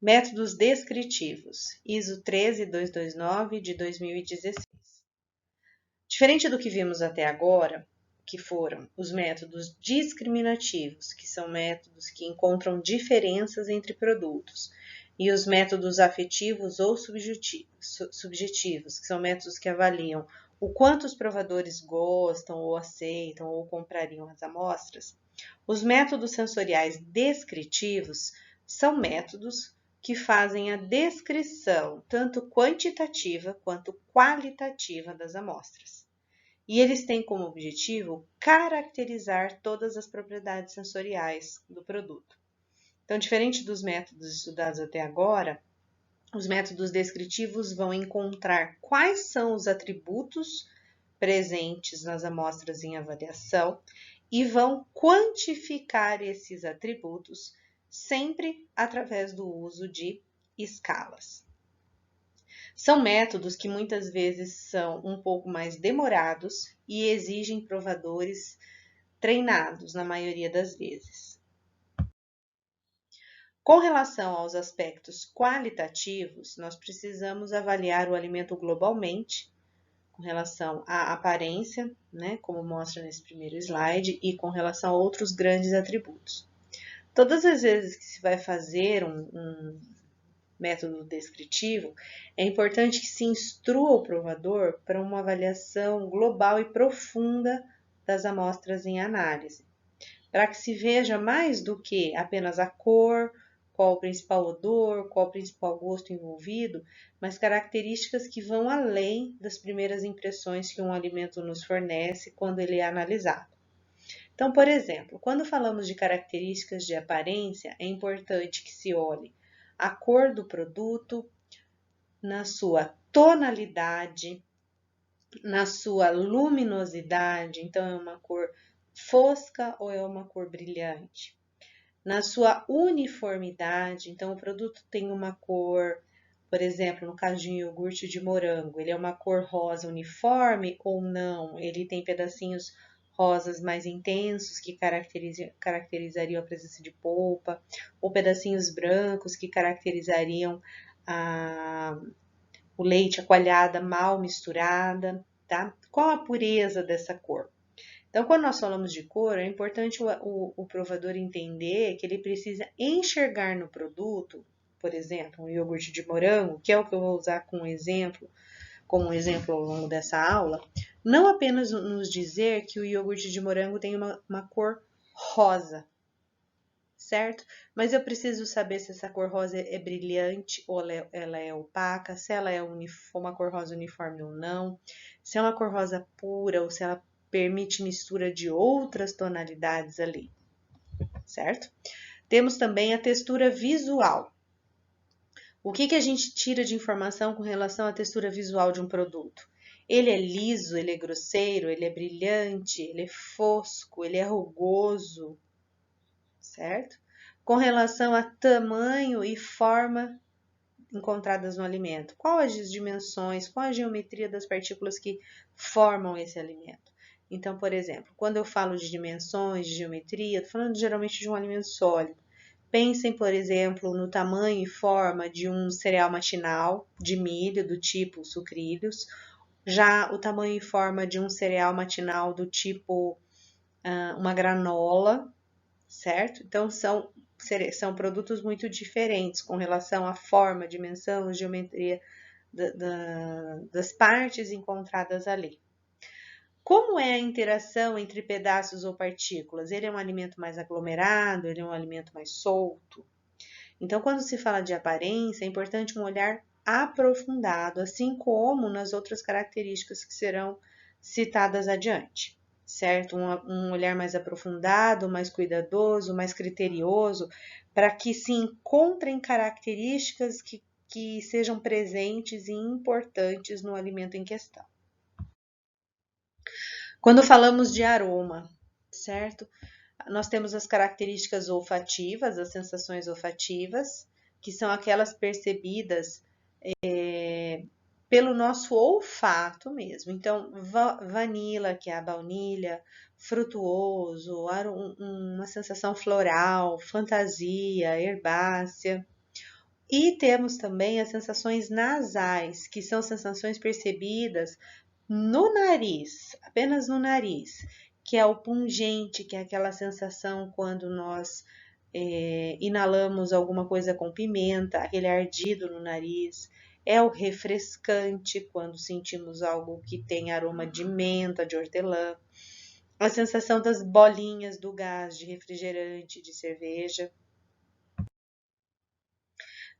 Métodos descritivos, ISO 13229 de 2016. Diferente do que vimos até agora, que foram os métodos discriminativos, que são métodos que encontram diferenças entre produtos, e os métodos afetivos ou subjetivos, que são métodos que avaliam o quanto os provadores gostam ou aceitam ou comprariam as amostras. Os métodos sensoriais descritivos são métodos que fazem a descrição tanto quantitativa quanto qualitativa das amostras. E eles têm como objetivo caracterizar todas as propriedades sensoriais do produto. Então, diferente dos métodos estudados até agora, os métodos descritivos vão encontrar quais são os atributos presentes nas amostras em avaliação e vão quantificar esses atributos sempre através do uso de escalas. São métodos que muitas vezes são um pouco mais demorados e exigem provadores treinados na maioria das vezes. Com relação aos aspectos qualitativos, nós precisamos avaliar o alimento globalmente, com relação à aparência, né, como mostra nesse primeiro slide, e com relação a outros grandes atributos. Todas as vezes que se vai fazer um método descritivo, é importante que se instrua o provador para uma avaliação global e profunda das amostras em análise, para que se veja mais do que apenas a cor, qual o principal odor, qual o principal gosto envolvido, mas características que vão além das primeiras impressões que um alimento nos fornece quando ele é analisado. Então, por exemplo, quando falamos de características de aparência, é importante que se olhe a cor do produto, na sua tonalidade, na sua luminosidade, então é uma cor fosca ou é uma cor brilhante. Na sua uniformidade, então o produto tem uma cor, por exemplo, no caso de um iogurte de morango, ele é uma cor rosa uniforme ou não? Ele tem pedacinhos rosas mais intensos que caracterizariam a presença de polpa, ou pedacinhos brancos que caracterizariam o leite, a coalhada mal misturada, tá? Qual a pureza dessa cor? Então, quando nós falamos de cor, é importante o provador entender que ele precisa enxergar no produto, por exemplo, um iogurte de morango, que é o que eu vou usar como um exemplo ao longo dessa aula, não apenas nos dizer que o iogurte de morango tem uma cor rosa, certo? Mas eu preciso saber se essa cor rosa é brilhante ou ela é opaca, se ela é uma cor rosa uniforme ou não, se é uma cor rosa pura ou se ela permite mistura de outras tonalidades ali, certo? Temos também a textura visual. O que a gente tira de informação com relação à textura visual de um produto? Ele é liso, ele é grosseiro, ele é brilhante, ele é fosco, ele é rugoso, certo? Com relação a tamanho e forma encontradas no alimento. Quais as dimensões, qual a geometria das partículas que formam esse alimento? Então, por exemplo, quando eu falo de dimensões, de geometria, estou falando geralmente de um alimento sólido. Pensem, por exemplo, no tamanho e forma de um cereal matinal de milho do tipo sucrilhos, já o tamanho e forma de um cereal matinal do tipo uma granola, certo? Então, são produtos muito diferentes com relação à forma, dimensão, geometria das partes encontradas ali. Como é a interação entre pedaços ou partículas? Ele é um alimento mais aglomerado? Ele é um alimento mais solto? Então, quando se fala de aparência, é importante um olhar aprofundado, assim como nas outras características que serão citadas adiante, certo? Um olhar mais aprofundado, mais cuidadoso, mais criterioso, para que se encontrem características que sejam presentes e importantes no alimento em questão. Quando falamos de aroma, certo? Nós temos as características olfativas, as sensações olfativas, que são aquelas percebidas pelo nosso olfato mesmo. Então, vanila, que é a baunilha, frutuoso, uma sensação floral, fantasia, herbácea. E temos também as sensações nasais, que são sensações percebidas no nariz, apenas no nariz, que é o pungente, que é aquela sensação quando nós inalamos alguma coisa com pimenta, aquele ardido no nariz. É o refrescante, quando sentimos algo que tem aroma de menta, de hortelã. A sensação das bolinhas do gás de refrigerante, de cerveja.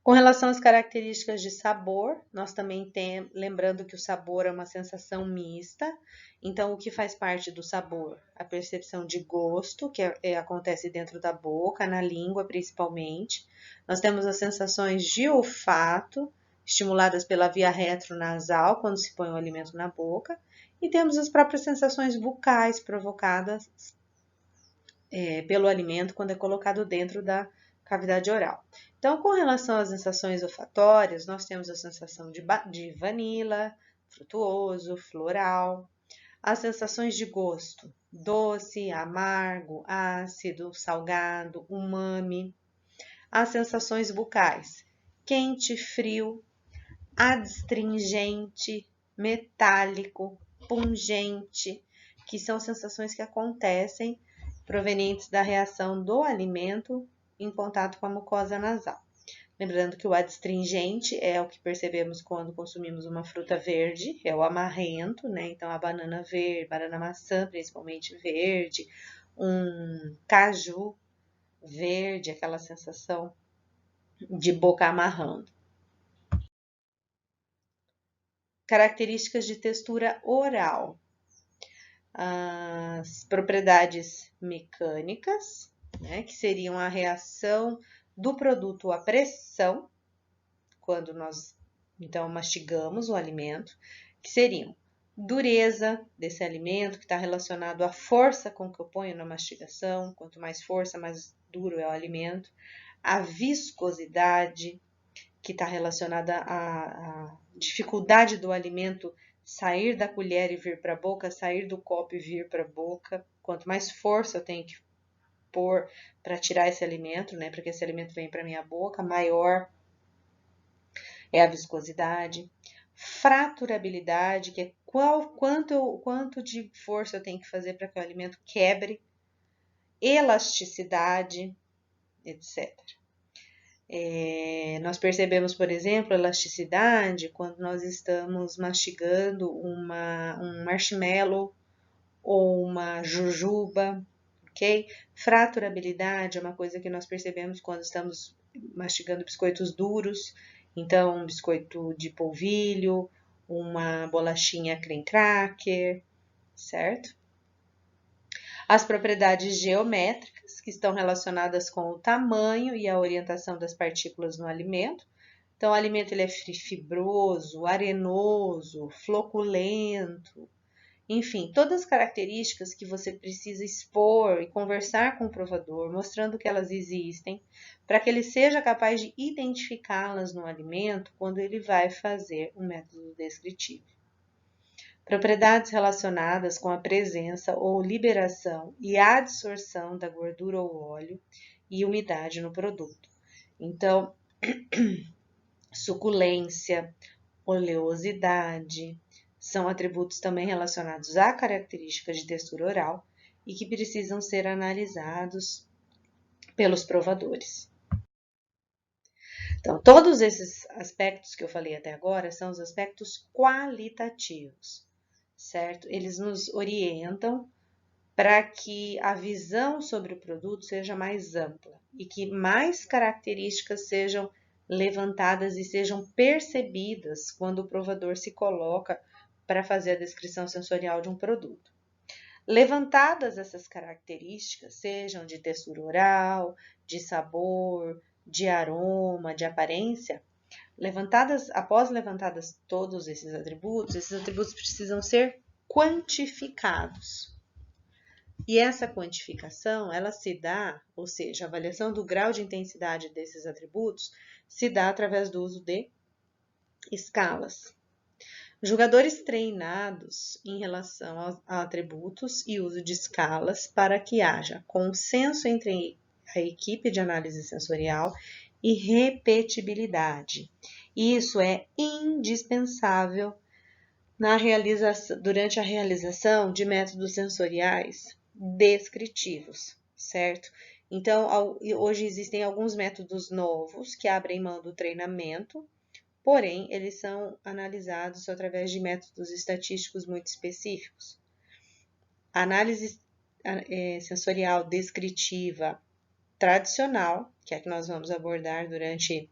Com relação às características de sabor, nós também temos, lembrando que o sabor é uma sensação mista, então o que faz parte do sabor? A percepção de gosto, que acontece dentro da boca, na língua principalmente. Nós temos as sensações de olfato, estimuladas pela via retronasal, quando se põe o alimento na boca, e temos as próprias sensações bucais provocadas pelo alimento quando é colocado dentro da cavidade oral. Então, com relação às sensações olfatórias, nós temos a sensação de vanila, frutuoso, floral. As sensações de gosto, doce, amargo, ácido, salgado, umami. As sensações bucais, quente, frio, adstringente, metálico, pungente, que são sensações que acontecem provenientes da reação do alimento em contato com a mucosa nasal. Lembrando que o adstringente é o que percebemos quando consumimos uma fruta verde, é o amarrento, né? Então, a banana verde, banana maçã, principalmente verde, um caju verde, aquela sensação de boca amarrando. Características de textura oral. As propriedades mecânicas, né, que seriam a reação do produto à pressão, quando nós então mastigamos o alimento, que seriam dureza desse alimento, que está relacionado à força com que eu ponho na mastigação, quanto mais força, mais duro é o alimento, a viscosidade, que está relacionada à dificuldade do alimento sair da colher e vir para a boca, sair do copo e vir para a boca. Quanto mais força eu tenho que pôr para tirar esse alimento, né, para que esse alimento venha para minha boca, maior é a viscosidade. Fraturabilidade, que é quanto de força eu tenho que fazer para que o alimento quebre. Elasticidade, etc. Nós percebemos, por exemplo, elasticidade quando nós estamos mastigando um marshmallow ou uma jujuba, ok? Fraturabilidade é uma coisa que nós percebemos quando estamos mastigando biscoitos duros, então um biscoito de polvilho, uma bolachinha creme cracker, certo? As propriedades geométricas, que estão relacionadas com o tamanho e a orientação das partículas no alimento. Então, o alimento ele é fibroso, arenoso, floculento, enfim, todas as características que você precisa expor e conversar com o provador, mostrando que elas existem, para que ele seja capaz de identificá-las no alimento quando ele vai fazer o método descritivo. Propriedades relacionadas com a presença ou liberação e adsorção da gordura ou óleo e umidade no produto. Então, suculência, oleosidade, são atributos também relacionados a características de textura oral e que precisam ser analisados pelos provadores. Então, todos esses aspectos que eu falei até agora são os aspectos qualitativos, certo? Eles nos orientam para que a visão sobre o produto seja mais ampla e que mais características sejam levantadas e sejam percebidas quando o provador se coloca para fazer a descrição sensorial de um produto. Levantadas essas características, sejam de textura oral, de sabor, de aroma, de aparência, após levantadas todos esses atributos precisam ser quantificados. E essa quantificação, ela se dá, ou seja, a avaliação do grau de intensidade desses atributos se dá através do uso de escalas. Jogadores treinados em relação a atributos e uso de escalas para que haja consenso entre a equipe de análise sensorial e repetibilidade. Isso é indispensável durante a realização de métodos sensoriais descritivos, certo? Então, hoje existem alguns métodos novos que abrem mão do treinamento, porém, eles são analisados através de métodos estatísticos muito específicos. A análise sensorial descritiva tradicional, que é a que nós vamos abordar durante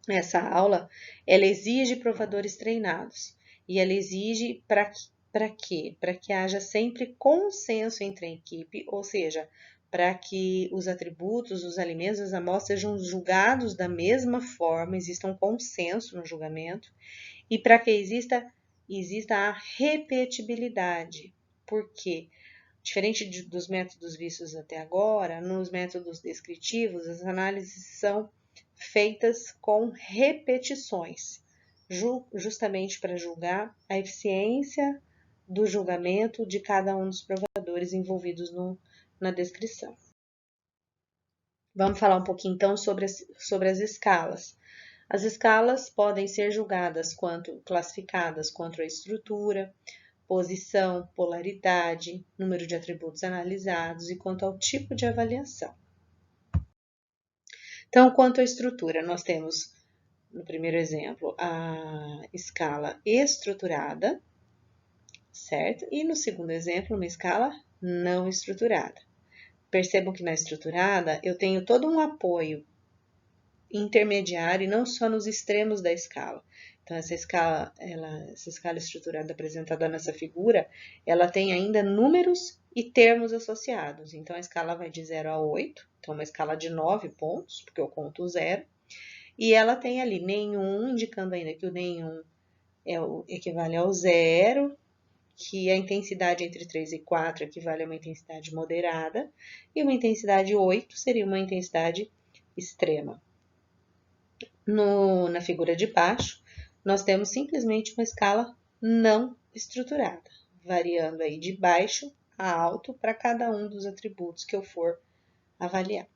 essa aula, ela exige provadores treinados. E ela exige para quê? Para que haja sempre consenso entre a equipe, ou seja, para que os atributos, os alimentos, as amostras sejam julgados da mesma forma, exista um consenso no julgamento, e para que exista a repetibilidade. Por quê? Diferente dos métodos vistos até agora, nos métodos descritivos, as análises são feitas com repetições, justamente para julgar a eficiência do julgamento de cada um dos provadores envolvidos na descrição. Vamos falar um pouquinho então sobre as escalas. As escalas podem ser classificadas quanto à estrutura, posição, polaridade, número de atributos analisados e quanto ao tipo de avaliação. Então, quanto à estrutura, nós temos, no primeiro exemplo, a escala estruturada, certo? E no segundo exemplo, uma escala não estruturada. Percebam que na estruturada eu tenho todo um apoio intermediário e não só nos extremos da escala. Então, essa escala estruturada apresentada nessa figura, ela tem ainda números e termos associados. Então, a escala vai de 0 a 8, então uma escala de 9 pontos, porque eu conto 0. E ela tem ali nenhum, indicando ainda que o nenhum equivale ao 0, que a intensidade entre 3 e 4 equivale a uma intensidade moderada, e uma intensidade 8 seria uma intensidade extrema. Na figura de baixo, nós temos simplesmente uma escala não estruturada, variando aí de baixo a alto para cada um dos atributos que eu for avaliar.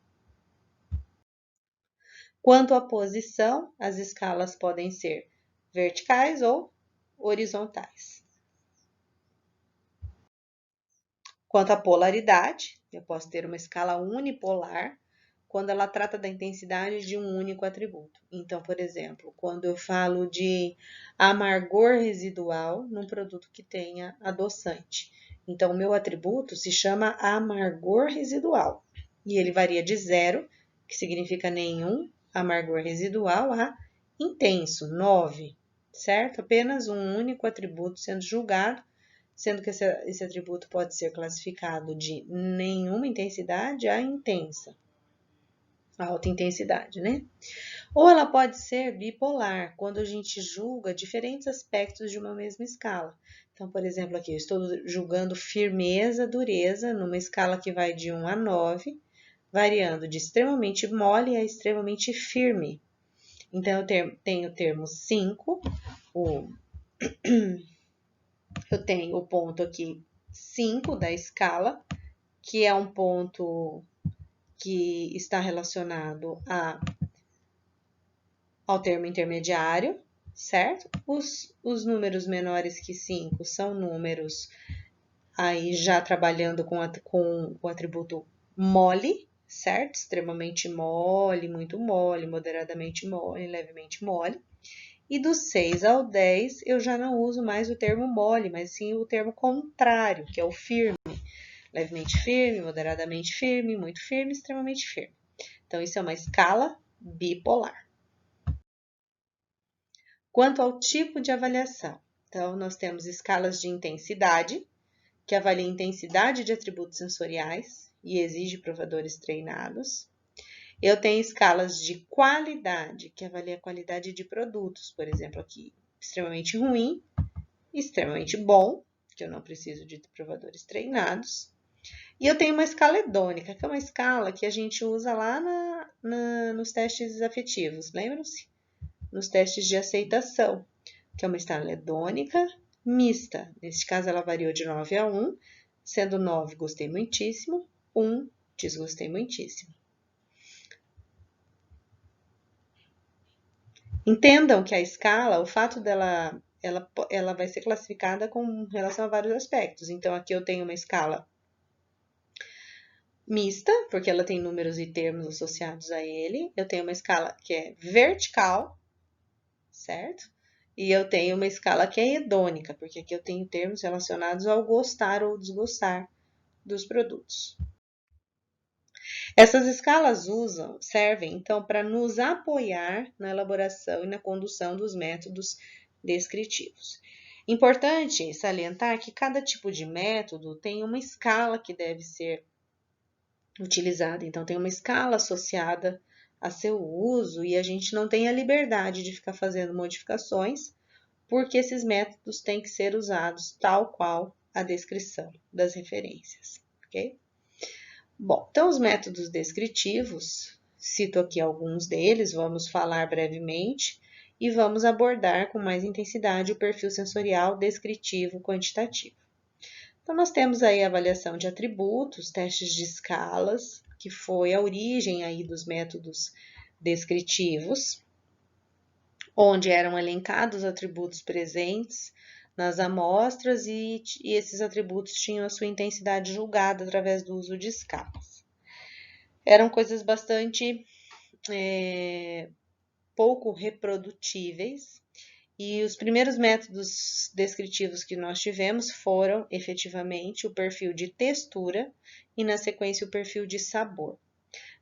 Quanto à posição, as escalas podem ser verticais ou horizontais. Quanto à polaridade, eu posso ter uma escala unipolar quando ela trata da intensidade de um único atributo. Então, por exemplo, quando eu falo de amargor residual num produto que tenha adoçante. Então, o meu atributo se chama amargor residual. E ele varia de 0, que significa nenhum amargor residual, a intenso, 9, certo? Apenas um único atributo sendo julgado, sendo que esse atributo pode ser classificado de nenhuma intensidade a intensa. Alta intensidade, né? Ou ela pode ser bipolar, quando a gente julga diferentes aspectos de uma mesma escala. Então, por exemplo, aqui eu estou julgando firmeza, dureza, numa escala que vai de 1 a 9, variando de extremamente mole a extremamente firme. Então, eu tenho o termo 5, eu tenho o ponto aqui 5 da escala, que é um ponto que está relacionado ao termo intermediário, certo? Os números menores que 5 são números aí já trabalhando com o atributo mole, certo? Extremamente mole, muito mole, moderadamente mole, levemente mole. E do 6 ao 10 eu já não uso mais o termo mole, mas sim o termo contrário, que é o firme. Levemente firme, moderadamente firme, muito firme, extremamente firme. Então, isso é uma escala bipolar. Quanto ao tipo de avaliação, então, nós temos escalas de intensidade, que avalia a intensidade de atributos sensoriais e exige provadores treinados. Eu tenho escalas de qualidade, que avalia a qualidade de produtos, por exemplo, aqui, extremamente ruim, extremamente bom, que eu não preciso de provadores treinados. E eu tenho uma escala hedônica, que é uma escala que a gente usa lá nos testes afetivos, lembram-se? Nos testes de aceitação, que é uma escala hedônica mista. Neste caso, ela variou de 9 a 1, sendo 9 gostei muitíssimo, 1 desgostei muitíssimo. Entendam que a escala, o fato dela, ela vai ser classificada com relação a vários aspectos. Então, aqui eu tenho uma escala mista, porque ela tem números e termos associados a ele. Eu tenho uma escala que é vertical, certo? E eu tenho uma escala que é hedônica, porque aqui eu tenho termos relacionados ao gostar ou desgostar dos produtos. Essas escalas servem então para nos apoiar na elaboração e na condução dos métodos descritivos. Importante salientar que cada tipo de método tem uma escala que deve ser utilizada, então tem uma escala associada a seu uso e a gente não tem a liberdade de ficar fazendo modificações, porque esses métodos têm que ser usados tal qual a descrição das referências, ok? Bom, então os métodos descritivos, cito aqui alguns deles, vamos falar brevemente e vamos abordar com mais intensidade o perfil sensorial descritivo quantitativo. Então nós temos aí a avaliação de atributos, testes de escalas, que foi a origem aí dos métodos descritivos, onde eram elencados atributos presentes nas amostras e esses atributos tinham a sua intensidade julgada através do uso de escalas. Eram coisas bastante pouco reprodutíveis e os primeiros métodos descritivos que nós tivemos foram, efetivamente, o perfil de textura e, na sequência, o perfil de sabor.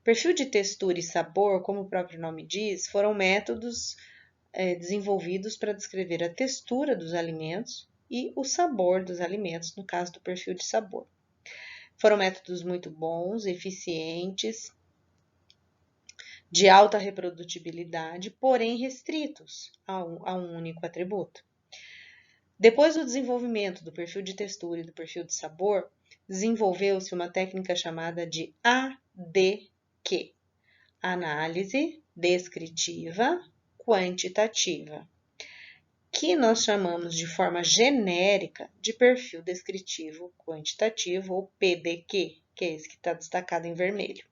Perfil de textura e sabor, como o próprio nome diz, foram métodos desenvolvidos para descrever a textura dos alimentos e o sabor dos alimentos, no caso do perfil de sabor. Foram métodos muito bons, eficientes, de alta reprodutibilidade, porém restritos a um único atributo. Depois do desenvolvimento do perfil de textura e do perfil de sabor, desenvolveu-se uma técnica chamada de ADQ, Análise Descritiva Quantitativa, que nós chamamos de forma genérica de perfil descritivo quantitativo, ou PDQ, que é esse que está destacado em vermelho.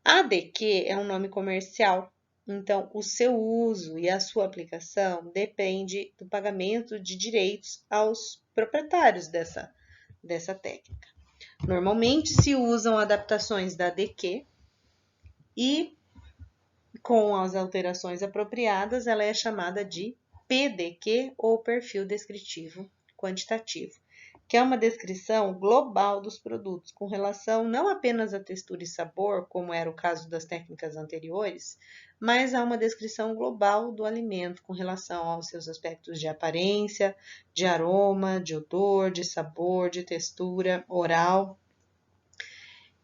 ADQ é um nome comercial, então o seu uso e a sua aplicação depende do pagamento de direitos aos proprietários dessa técnica. Normalmente se usam adaptações da ADQ e com as alterações apropriadas, ela é chamada de PDQ ou perfil descritivo quantitativo, que é uma descrição global dos produtos, com relação não apenas à textura e sabor, como era o caso das técnicas anteriores, mas a uma descrição global do alimento, com relação aos seus aspectos de aparência, de aroma, de odor, de sabor, de textura, oral,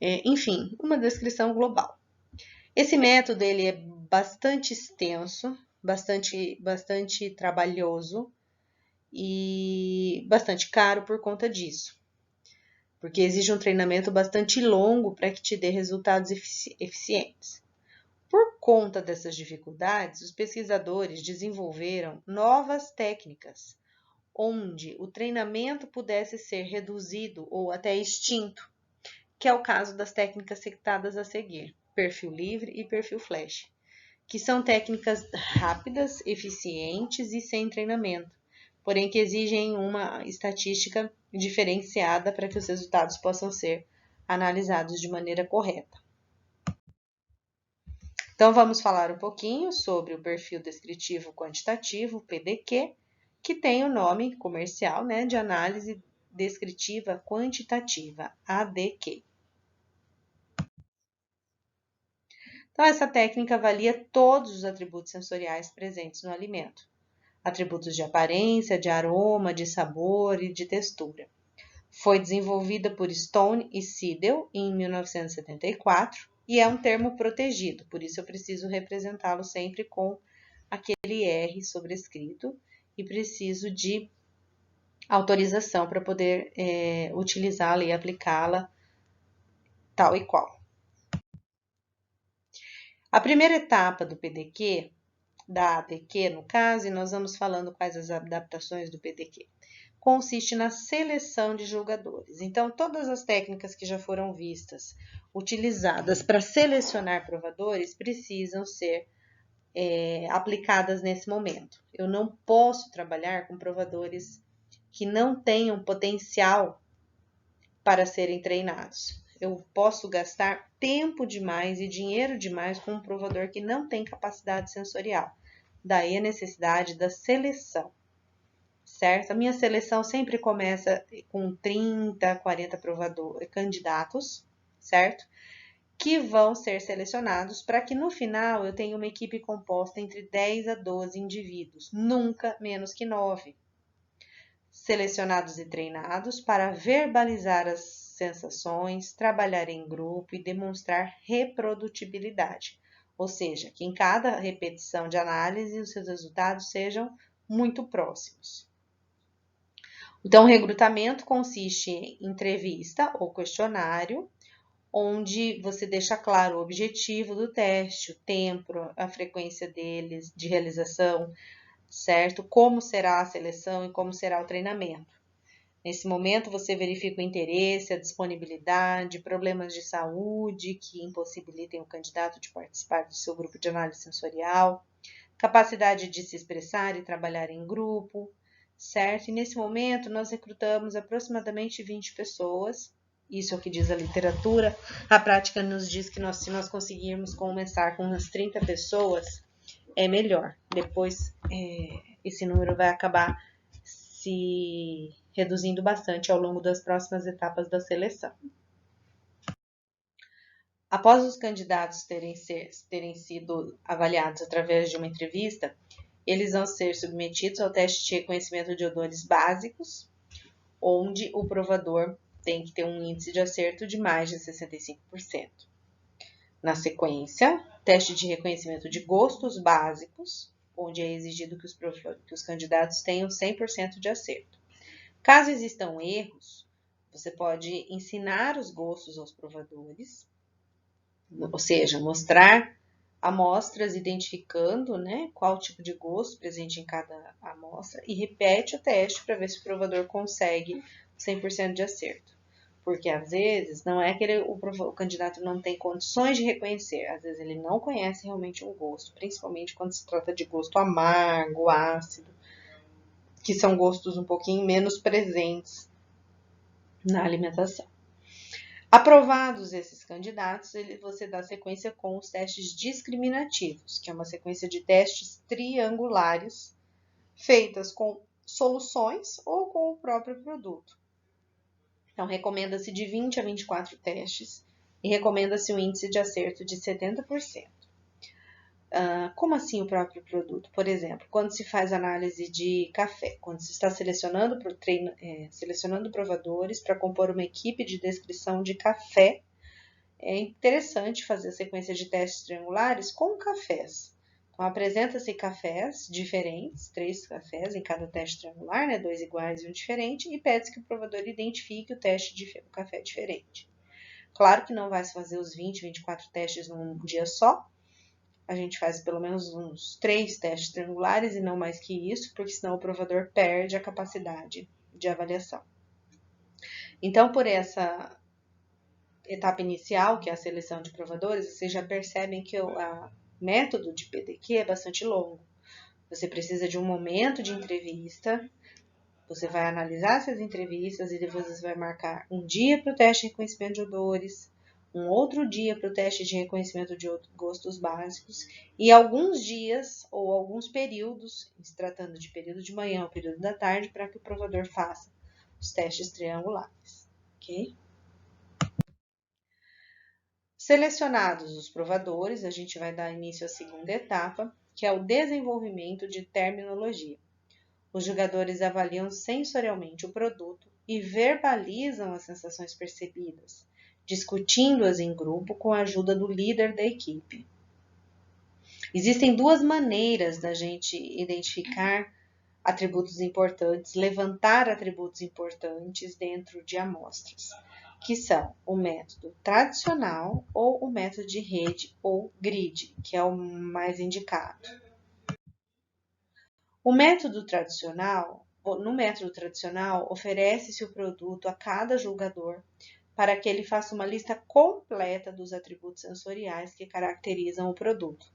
enfim, uma descrição global. Esse método ele é bastante extenso, bastante trabalhoso e bastante caro por conta disso, porque exige um treinamento bastante longo para que te dê resultados eficientes. Por conta dessas dificuldades, os pesquisadores desenvolveram novas técnicas, onde o treinamento pudesse ser reduzido ou até extinto, que é o caso das técnicas citadas a seguir, perfil livre e perfil flash, que são técnicas rápidas, eficientes e sem treinamento, porém que exigem uma estatística diferenciada para que os resultados possam ser analisados de maneira correta. Então, vamos falar um pouquinho sobre o perfil descritivo quantitativo, PDQ, que tem o nome comercial, né, de análise descritiva quantitativa, ADQ. Então, essa técnica avalia todos os atributos sensoriais presentes no alimento, atributos de aparência, de aroma, de sabor e de textura. Foi desenvolvida por Stone e Siedel em 1974 e é um termo protegido, por isso eu preciso representá-lo sempre com aquele R sobrescrito e preciso de autorização para poder utilizá-la e aplicá-la tal e qual. A primeira etapa do PDQ, da ADQ no caso, e nós vamos falando quais as adaptações do PDQ, consiste na seleção de julgadores. Então, todas as técnicas que já foram vistas, utilizadas para selecionar provadores, precisam ser aplicadas nesse momento. Eu não posso trabalhar com provadores que não tenham potencial para serem treinados. Eu posso gastar tempo demais e dinheiro demais com um provador que não tem capacidade sensorial. Daí a necessidade da seleção, certo? A minha seleção sempre começa com 30, 40 candidatos, certo? Que vão ser selecionados para que no final eu tenha uma equipe composta entre 10 a 12 indivíduos, nunca menos que 9. Selecionados e treinados para verbalizar as sensações, trabalhar em grupo e demonstrar reprodutibilidade, ou seja, que em cada repetição de análise os seus resultados sejam muito próximos. Então, o recrutamento consiste em entrevista ou questionário, onde você deixa claro o objetivo do teste, o tempo, a frequência deles, de realização, certo? Como será a seleção e como será o treinamento. Nesse momento, você verifica o interesse, a disponibilidade, problemas de saúde que impossibilitem o candidato de participar do seu grupo de análise sensorial, capacidade de se expressar e trabalhar em grupo, certo? E nesse momento, nós recrutamos aproximadamente 20 pessoas. Isso é o que diz a literatura. A prática nos diz que se nós conseguirmos começar com umas 30 pessoas, é melhor. Depois, esse número vai acabar se reduzindo bastante ao longo das próximas etapas da seleção. Após os candidatos terem sido avaliados através de uma entrevista, eles vão ser submetidos ao teste de reconhecimento de odores básicos, onde o provador tem que ter um índice de acerto de mais de 65%. Na sequência, teste de reconhecimento de gostos básicos, onde é exigido que os candidatos tenham 100% de acerto. Caso existam erros, você pode ensinar os gostos aos provadores, ou seja, mostrar amostras identificando, né, qual tipo de gosto presente em cada amostra e repete o teste para ver se o provador consegue 100% de acerto. Porque às vezes não é que o candidato não tem condições de reconhecer, às vezes ele não conhece realmente um gosto, principalmente quando se trata de gosto amargo, ácido, que são gostos um pouquinho menos presentes na alimentação. Aprovados esses candidatos, você dá sequência com os testes discriminativos, que é uma sequência de testes triangulares feitas com soluções ou com o próprio produto. Então, recomenda-se de 20 a 24 testes e recomenda-se um índice de acerto de 70%. Como assim o próprio produto? Por exemplo, quando se faz análise de café, quando se está selecionando provadores para compor uma equipe de descrição de café, é interessante fazer a sequência de testes triangulares com cafés. Então, apresenta-se cafés diferentes, 3 cafés em cada teste triangular, né, 2 iguais e um diferente, e pede-se que o provador identifique o café diferente. Claro que não vai se fazer os 20, 24 testes num dia só. A gente faz pelo menos uns 3 testes triangulares e não mais que isso, porque senão o provador perde a capacidade de avaliação. Então, por essa etapa inicial, que é a seleção de provadores, vocês já percebem que o método de PDQ é bastante longo. Você precisa de um momento de entrevista, você vai analisar essas entrevistas e depois você vai marcar um dia para o teste de reconhecimento de odores, um outro dia para o teste de reconhecimento de gostos básicos e alguns dias ou alguns períodos, se tratando de período de manhã ou período da tarde, para que o provador faça os testes triangulares, ok? Selecionados os provadores, a gente vai dar início à segunda etapa, que é o desenvolvimento de terminologia. Os jogadores avaliam sensorialmente o produto e verbalizam as sensações percebidas, discutindo-as em grupo com a ajuda do líder da equipe. Existem 2 maneiras da gente identificar atributos importantes, levantar atributos importantes dentro de amostras, que são o método tradicional ou o método de rede ou grid, que é o mais indicado. No método tradicional, oferece-se o produto a cada julgador para que ele faça uma lista completa dos atributos sensoriais que caracterizam o produto.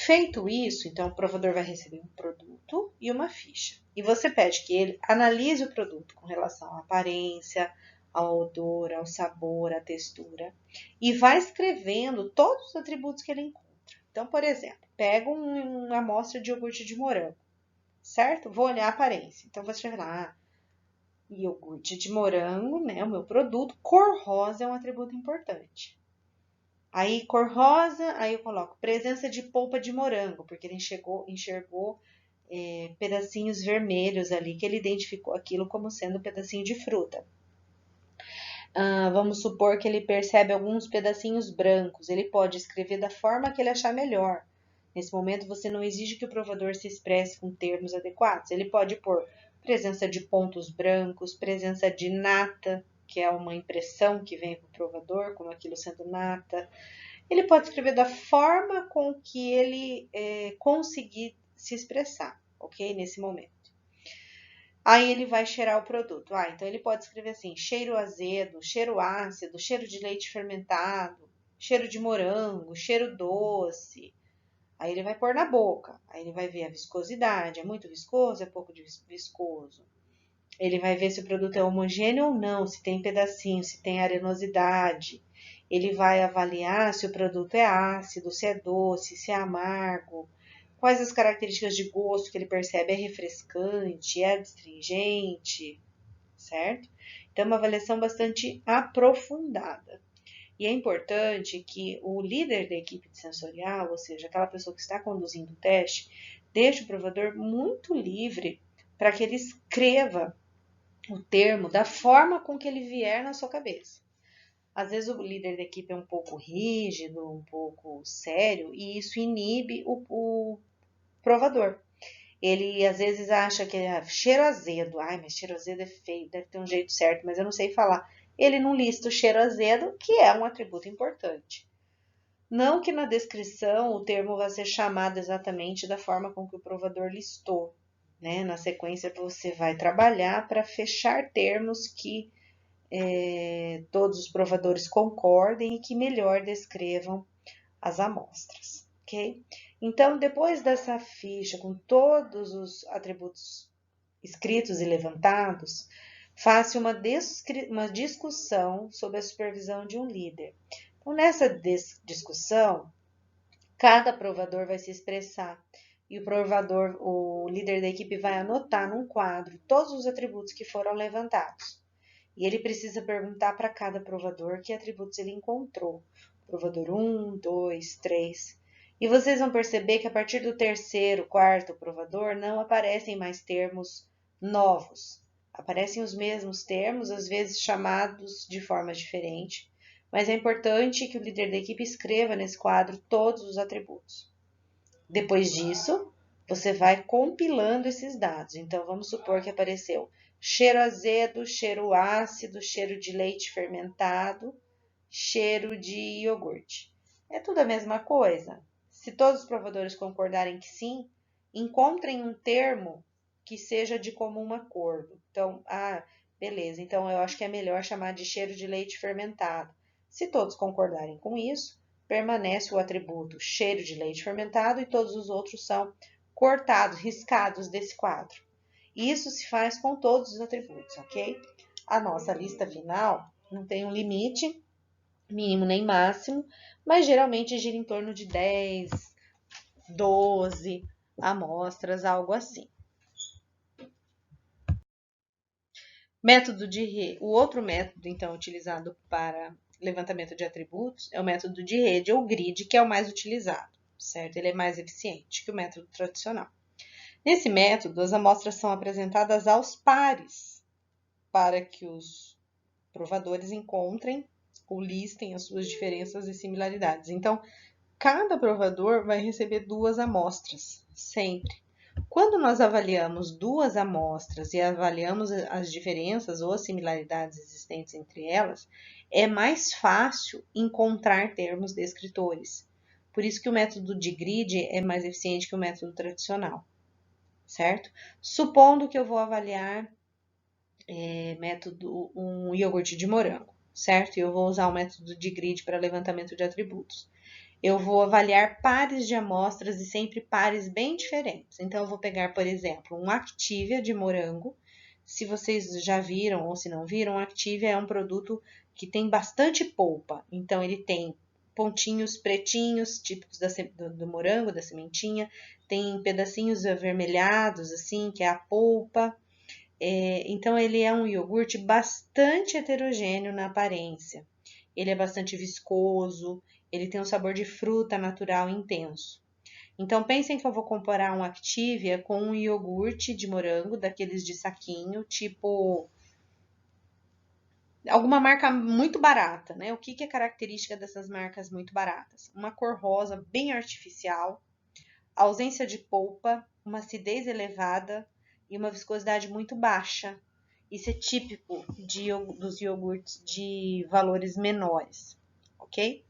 Feito isso, então o provador vai receber um produto e uma ficha. E você pede que ele analise o produto com relação à aparência, ao odor, ao sabor, à textura, e vai escrevendo todos os atributos que ele encontra. Então, por exemplo, pego uma amostra de iogurte de morango, certo? Vou olhar a aparência. Então, vou escrever lá, iogurte de morango, né? O meu produto, cor rosa é um atributo importante. Aí, cor rosa, aí eu coloco presença de polpa de morango, porque ele enxergou pedacinhos vermelhos ali, que ele identificou aquilo como sendo um pedacinho de fruta. Vamos supor que ele percebe alguns pedacinhos brancos, ele pode escrever da forma que ele achar melhor. Nesse momento, você não exige que o provador se expresse com termos adequados. Ele pode pôr presença de pontos brancos, presença de nata, que é uma impressão que vem para o provador, como aquilo sendo nata. Ele pode escrever da forma com que ele conseguir se expressar, ok? Nesse momento. Aí ele vai cheirar o produto. Então ele pode escrever assim, cheiro azedo, cheiro ácido, cheiro de leite fermentado, cheiro de morango, cheiro doce. Aí ele vai pôr na boca. Aí ele vai ver a viscosidade, é muito viscoso, é pouco viscoso. Ele vai ver se o produto é homogêneo ou não, se tem pedacinho, se tem arenosidade. Ele vai avaliar se o produto é ácido, se é doce, se é amargo, quais as características de gosto que ele percebe, é refrescante, é astringente, certo? Então, é uma avaliação bastante aprofundada. E é importante que o líder da equipe de sensorial, ou seja, aquela pessoa que está conduzindo o teste, deixe o provador muito livre para que ele escreva o termo da forma com que ele vier na sua cabeça. Às vezes o líder da equipe é um pouco rígido, um pouco sério, e isso inibe o provador. Ele às vezes acha que é cheiro azedo. Mas cheiro azedo é feio, deve ter um jeito certo, mas eu não sei falar. Ele não lista o cheiro azedo, que é um atributo importante. Não que na descrição o termo vai ser chamado exatamente da forma com que o provador listou. Né? Na sequência você vai trabalhar para fechar termos que todos os provadores concordem e que melhor descrevam as amostras, ok? Então, depois dessa ficha com todos os atributos escritos e levantados, faça uma discussão sob a supervisão de um líder. Então, nessa discussão, cada provador vai se expressar e o líder da equipe vai anotar num quadro todos os atributos que foram levantados. E ele precisa perguntar para cada provador que atributos ele encontrou. Provador 1, 2, 3. E vocês vão perceber que a partir do terceiro, quarto provador não aparecem mais termos novos. Aparecem os mesmos termos, às vezes chamados de forma diferente, mas é importante que o líder da equipe escreva nesse quadro todos os atributos. Depois disso, você vai compilando esses dados. Então, vamos supor que apareceu cheiro azedo, cheiro ácido, cheiro de leite fermentado, cheiro de iogurte. É tudo a mesma coisa? Se todos os provadores concordarem que sim, encontrem um termo que seja de comum acordo. Então, beleza, então eu acho que é melhor chamar de cheiro de leite fermentado. Se todos concordarem com isso, permanece o atributo cheiro de leite fermentado e todos os outros são cortados, riscados desse quadro. Isso se faz com todos os atributos, ok? A nossa lista final não tem um limite mínimo nem máximo, mas geralmente gira em torno de 10, 12 amostras, algo assim. O outro método, então, utilizado para levantamento de atributos é o método de rede ou grid, que é o mais utilizado, certo? Ele é mais eficiente que o método tradicional. Nesse método, as amostras são apresentadas aos pares, para que os provadores encontrem ou listem as suas diferenças e similaridades. Então, cada provador vai receber 2 amostras, sempre. Quando nós avaliamos 2 amostras e avaliamos as diferenças ou as similaridades existentes entre elas, é mais fácil encontrar termos descritores. Por isso que o método de grid é mais eficiente que o método tradicional, certo? Supondo que eu vou avaliar um iogurte de morango, certo? E eu vou usar o método de grid para levantamento de atributos. eu vou avaliar pares de amostras e sempre pares bem diferentes. Então, eu vou pegar, por exemplo, um Activia de morango. Se vocês já viram ou se não viram, Activia é um produto que tem bastante polpa. Então, ele tem pontinhos pretinhos, típicos do morango, da sementinha. Tem pedacinhos avermelhados, assim, que é a polpa. Então, ele é um iogurte bastante heterogêneo na aparência. Ele é bastante viscoso, ele tem um sabor de fruta natural intenso. Então, pensem que eu vou comparar um Activia com um iogurte de morango, daqueles de saquinho, tipo alguma marca muito barata, né? O que é característica dessas marcas muito baratas? Uma cor rosa bem artificial, ausência de polpa, uma acidez elevada e uma viscosidade muito baixa. Isso é típico dos iogurtes de valores menores, ok?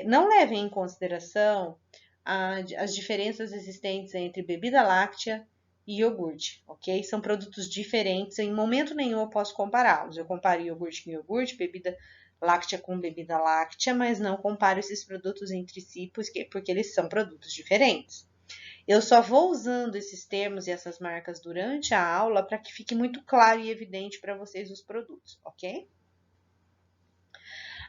Não levem em consideração as diferenças existentes entre bebida láctea e iogurte, ok? São produtos diferentes, em momento nenhum eu posso compará-los. Eu comparo iogurte com iogurte, bebida láctea com bebida láctea, mas não comparo esses produtos entre si, porque eles são produtos diferentes. Eu só vou usando esses termos e essas marcas durante a aula para que fique muito claro e evidente para vocês os produtos, ok?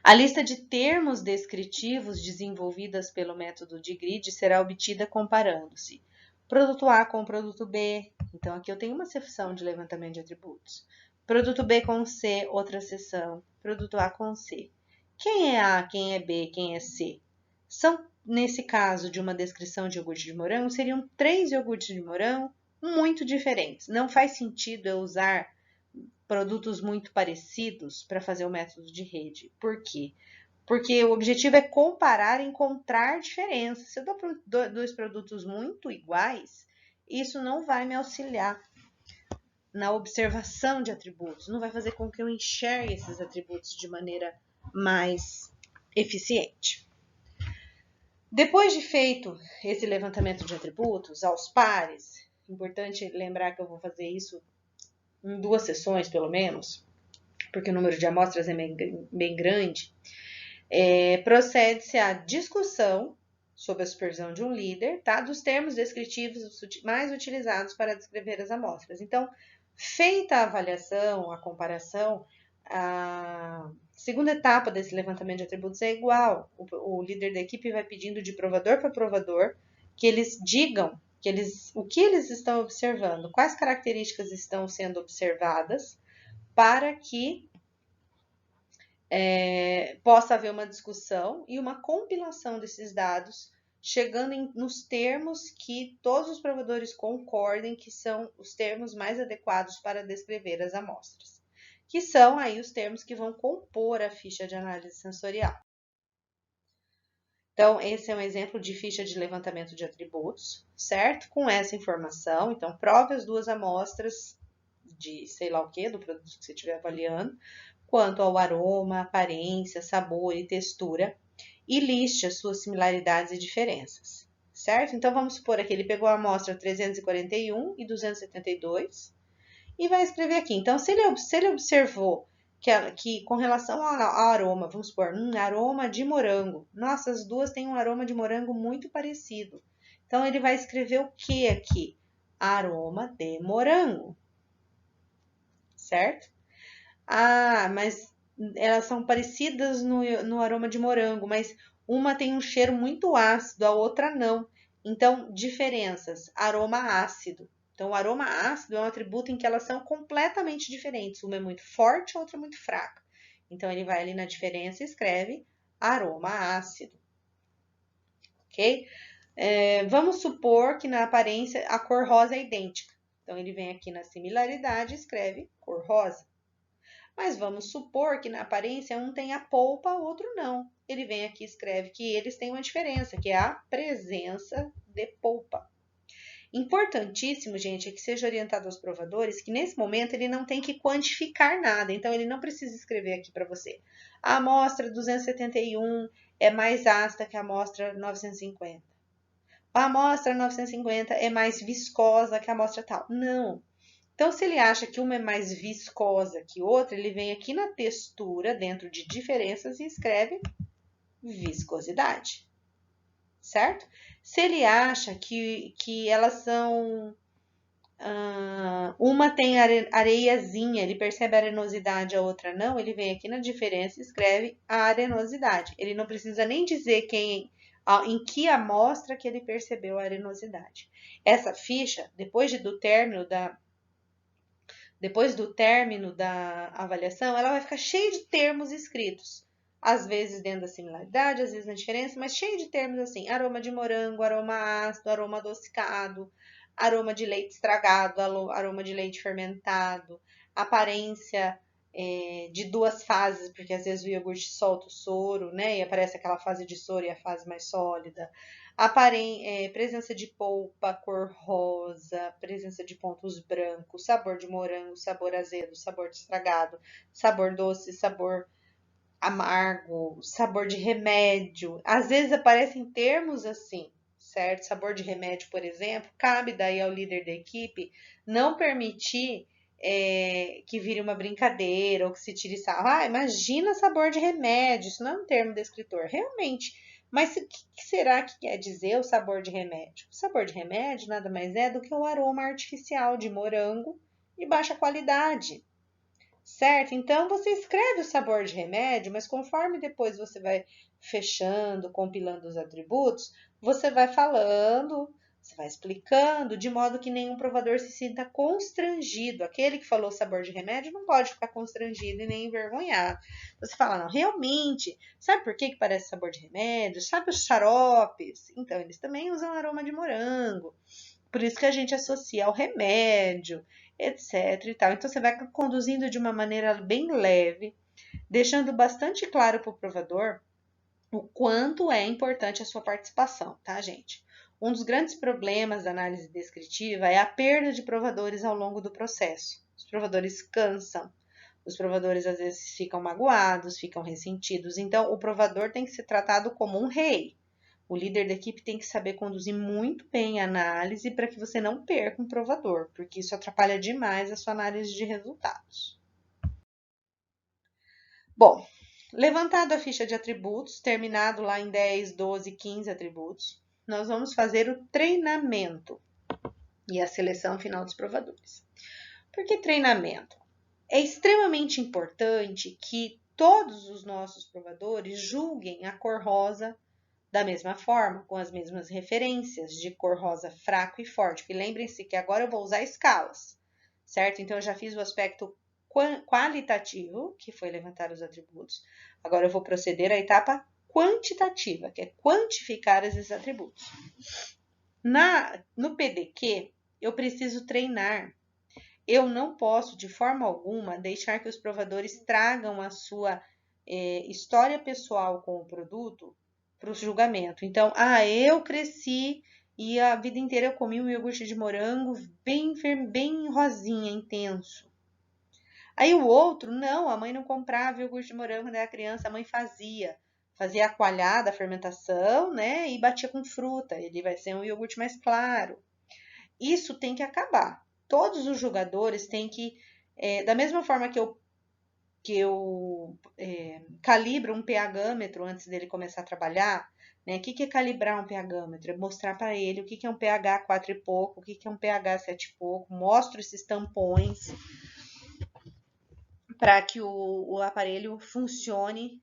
A lista de termos descritivos desenvolvidas pelo método de grid será obtida comparando-se produto A com o produto B. Então, aqui eu tenho uma seção de levantamento de atributos. Produto B com C, outra seção. Produto A com C. Quem é A, quem é B, quem é C? São, nesse caso de uma descrição de iogurte de morango, seriam 3 iogurtes de morango muito diferentes. Não faz sentido eu usar produtos muito parecidos para fazer o método de rede. Por quê? Porque o objetivo é comparar e encontrar diferenças. Se eu dou 2 produtos muito iguais, isso não vai me auxiliar na observação de atributos, não vai fazer com que eu enxergue esses atributos de maneira mais eficiente. Depois de feito esse levantamento de atributos aos pares, importante lembrar que eu vou fazer isso em 2 sessões, pelo menos, porque o número de amostras é bem grande, procede-se à discussão, sob a supervisão de um líder, tá, dos termos descritivos mais utilizados para descrever as amostras. Então, feita a avaliação, a comparação, a segunda etapa desse levantamento de atributos é igual. O líder da equipe vai pedindo de provador para provador que eles digam o que eles estão observando, quais características estão sendo observadas, para que possa haver uma discussão e uma compilação desses dados, chegando nos termos que todos os provadores concordem que são os termos mais adequados para descrever as amostras, que são aí os termos que vão compor a ficha de análise sensorial. Então, esse é um exemplo de ficha de levantamento de atributos, certo? Com essa informação, então, prove as 2 amostras de sei lá o que, do produto que você estiver avaliando, quanto ao aroma, aparência, sabor e textura, e liste as suas similaridades e diferenças, certo? Então, vamos supor aqui, ele pegou a amostra 341 e 272 e vai escrever aqui. Então, se ele observou que com relação ao aroma, vamos supor, aroma de morango, nossa, as 2 têm um aroma de morango muito parecido. Então, ele vai escrever o que aqui? Aroma de morango, certo? Ah, mas elas são parecidas no aroma de morango, mas uma tem um cheiro muito ácido, a outra não. Então, diferenças. Aroma ácido. Então, o aroma ácido é um atributo em que elas são completamente diferentes. Uma é muito forte, a outra é muito fraca. Então, ele vai ali na diferença e escreve aroma ácido. Ok? Vamos supor que na aparência a cor rosa é idêntica. Então, ele vem aqui na similaridade e escreve cor rosa. Mas vamos supor que na aparência um tem a polpa, o outro não. Ele vem aqui e escreve que eles têm uma diferença, que é a presença de polpa. Importantíssimo, gente, é que seja orientado aos provadores que nesse momento ele não tem que quantificar nada. Então, ele não precisa escrever aqui para você. A amostra 271 é mais ácida que a amostra 950. A amostra 950 é mais viscosa que a amostra tal. Não. Então, se ele acha que uma é mais viscosa que outra, ele vem aqui na textura, dentro de diferenças, e escreve viscosidade, certo? Se ele acha que elas são... uma tem areiazinha, ele percebe a arenosidade, a outra não, ele vem aqui na diferença e escreve a arenosidade. Ele não precisa nem dizer em que amostra que ele percebeu a arenosidade. Essa ficha, depois do término da avaliação, ela vai ficar cheia de termos escritos. Às vezes dentro da similaridade, às vezes na diferença, mas cheia de termos assim: aroma de morango, aroma ácido, aroma adocicado, aroma de leite estragado, aroma de leite fermentado, aparência de duas fases, porque às vezes o iogurte solta o soro, né? E aparece aquela fase de soro e a fase mais sólida. Presença de polpa, cor rosa, presença de pontos brancos, sabor de morango, sabor azedo, sabor de estragado, sabor doce, sabor amargo, sabor de remédio. Às vezes aparecem termos assim, certo? Sabor de remédio, por exemplo, cabe daí ao líder da equipe não permitir que vire uma brincadeira ou que se tire sarro. Imagina sabor de remédio, isso não é um termo descritor. Realmente, mas o que será que quer dizer o sabor de remédio? O sabor de remédio nada mais é do que o aroma artificial de morango de baixa qualidade, certo? Então você escreve o sabor de remédio, mas conforme depois você vai fechando, compilando os atributos, você vai falando, você vai explicando, de modo que nenhum provador se sinta constrangido. Aquele que falou sabor de remédio não pode ficar constrangido e nem envergonhado. Você fala, não, realmente, sabe por que parece sabor de remédio? Sabe os xaropes? Então, eles também usam aroma de morango. Por isso que a gente associa ao remédio, etc e tal. Então, você vai conduzindo de uma maneira bem leve, deixando bastante claro para o provador o quanto é importante a sua participação, tá, gente? Um dos grandes problemas da análise descritiva é a perda de provadores ao longo do processo. Os provadores cansam, os provadores às vezes ficam magoados, ficam ressentidos. Então, o provador tem que ser tratado como um rei. O líder da equipe tem que saber conduzir muito bem a análise para que você não perca um provador, porque isso atrapalha demais a sua análise de resultados. Bom, levantado a ficha de atributos, terminado lá em 10, 12, 15 atributos, nós vamos fazer o treinamento e a seleção final dos provadores. Por que treinamento? É extremamente importante que todos os nossos provadores julguem a cor rosa da mesma forma, com as mesmas referências de cor rosa fraco e forte. E lembrem-se que agora eu vou usar escalas, certo? Então, eu já fiz o aspecto qualitativo, que foi levantar os atributos. Agora, eu vou proceder à etapa quantitativa, que é quantificar esses atributos. No PDQ, eu preciso treinar. Eu não posso, de forma alguma, deixar que os provadores tragam a sua história pessoal com o produto para o julgamento. Então, eu cresci e a vida inteira eu comi um iogurte de morango bem rosinha, intenso. Aí o outro, não, a mãe não comprava iogurte de morango quando era criança, a mãe fazia a coalhada, a fermentação, né, e batia com fruta. Ele vai ser um iogurte mais claro. Isso tem que acabar. Todos os julgadores têm que, da mesma forma que eu calibro um pHmetro antes dele começar a trabalhar, né? O que é calibrar um pHmetro? É mostrar para ele o que é um pH 4 e pouco, o que é um pH 7 e pouco, mostro esses tampões para que o aparelho funcione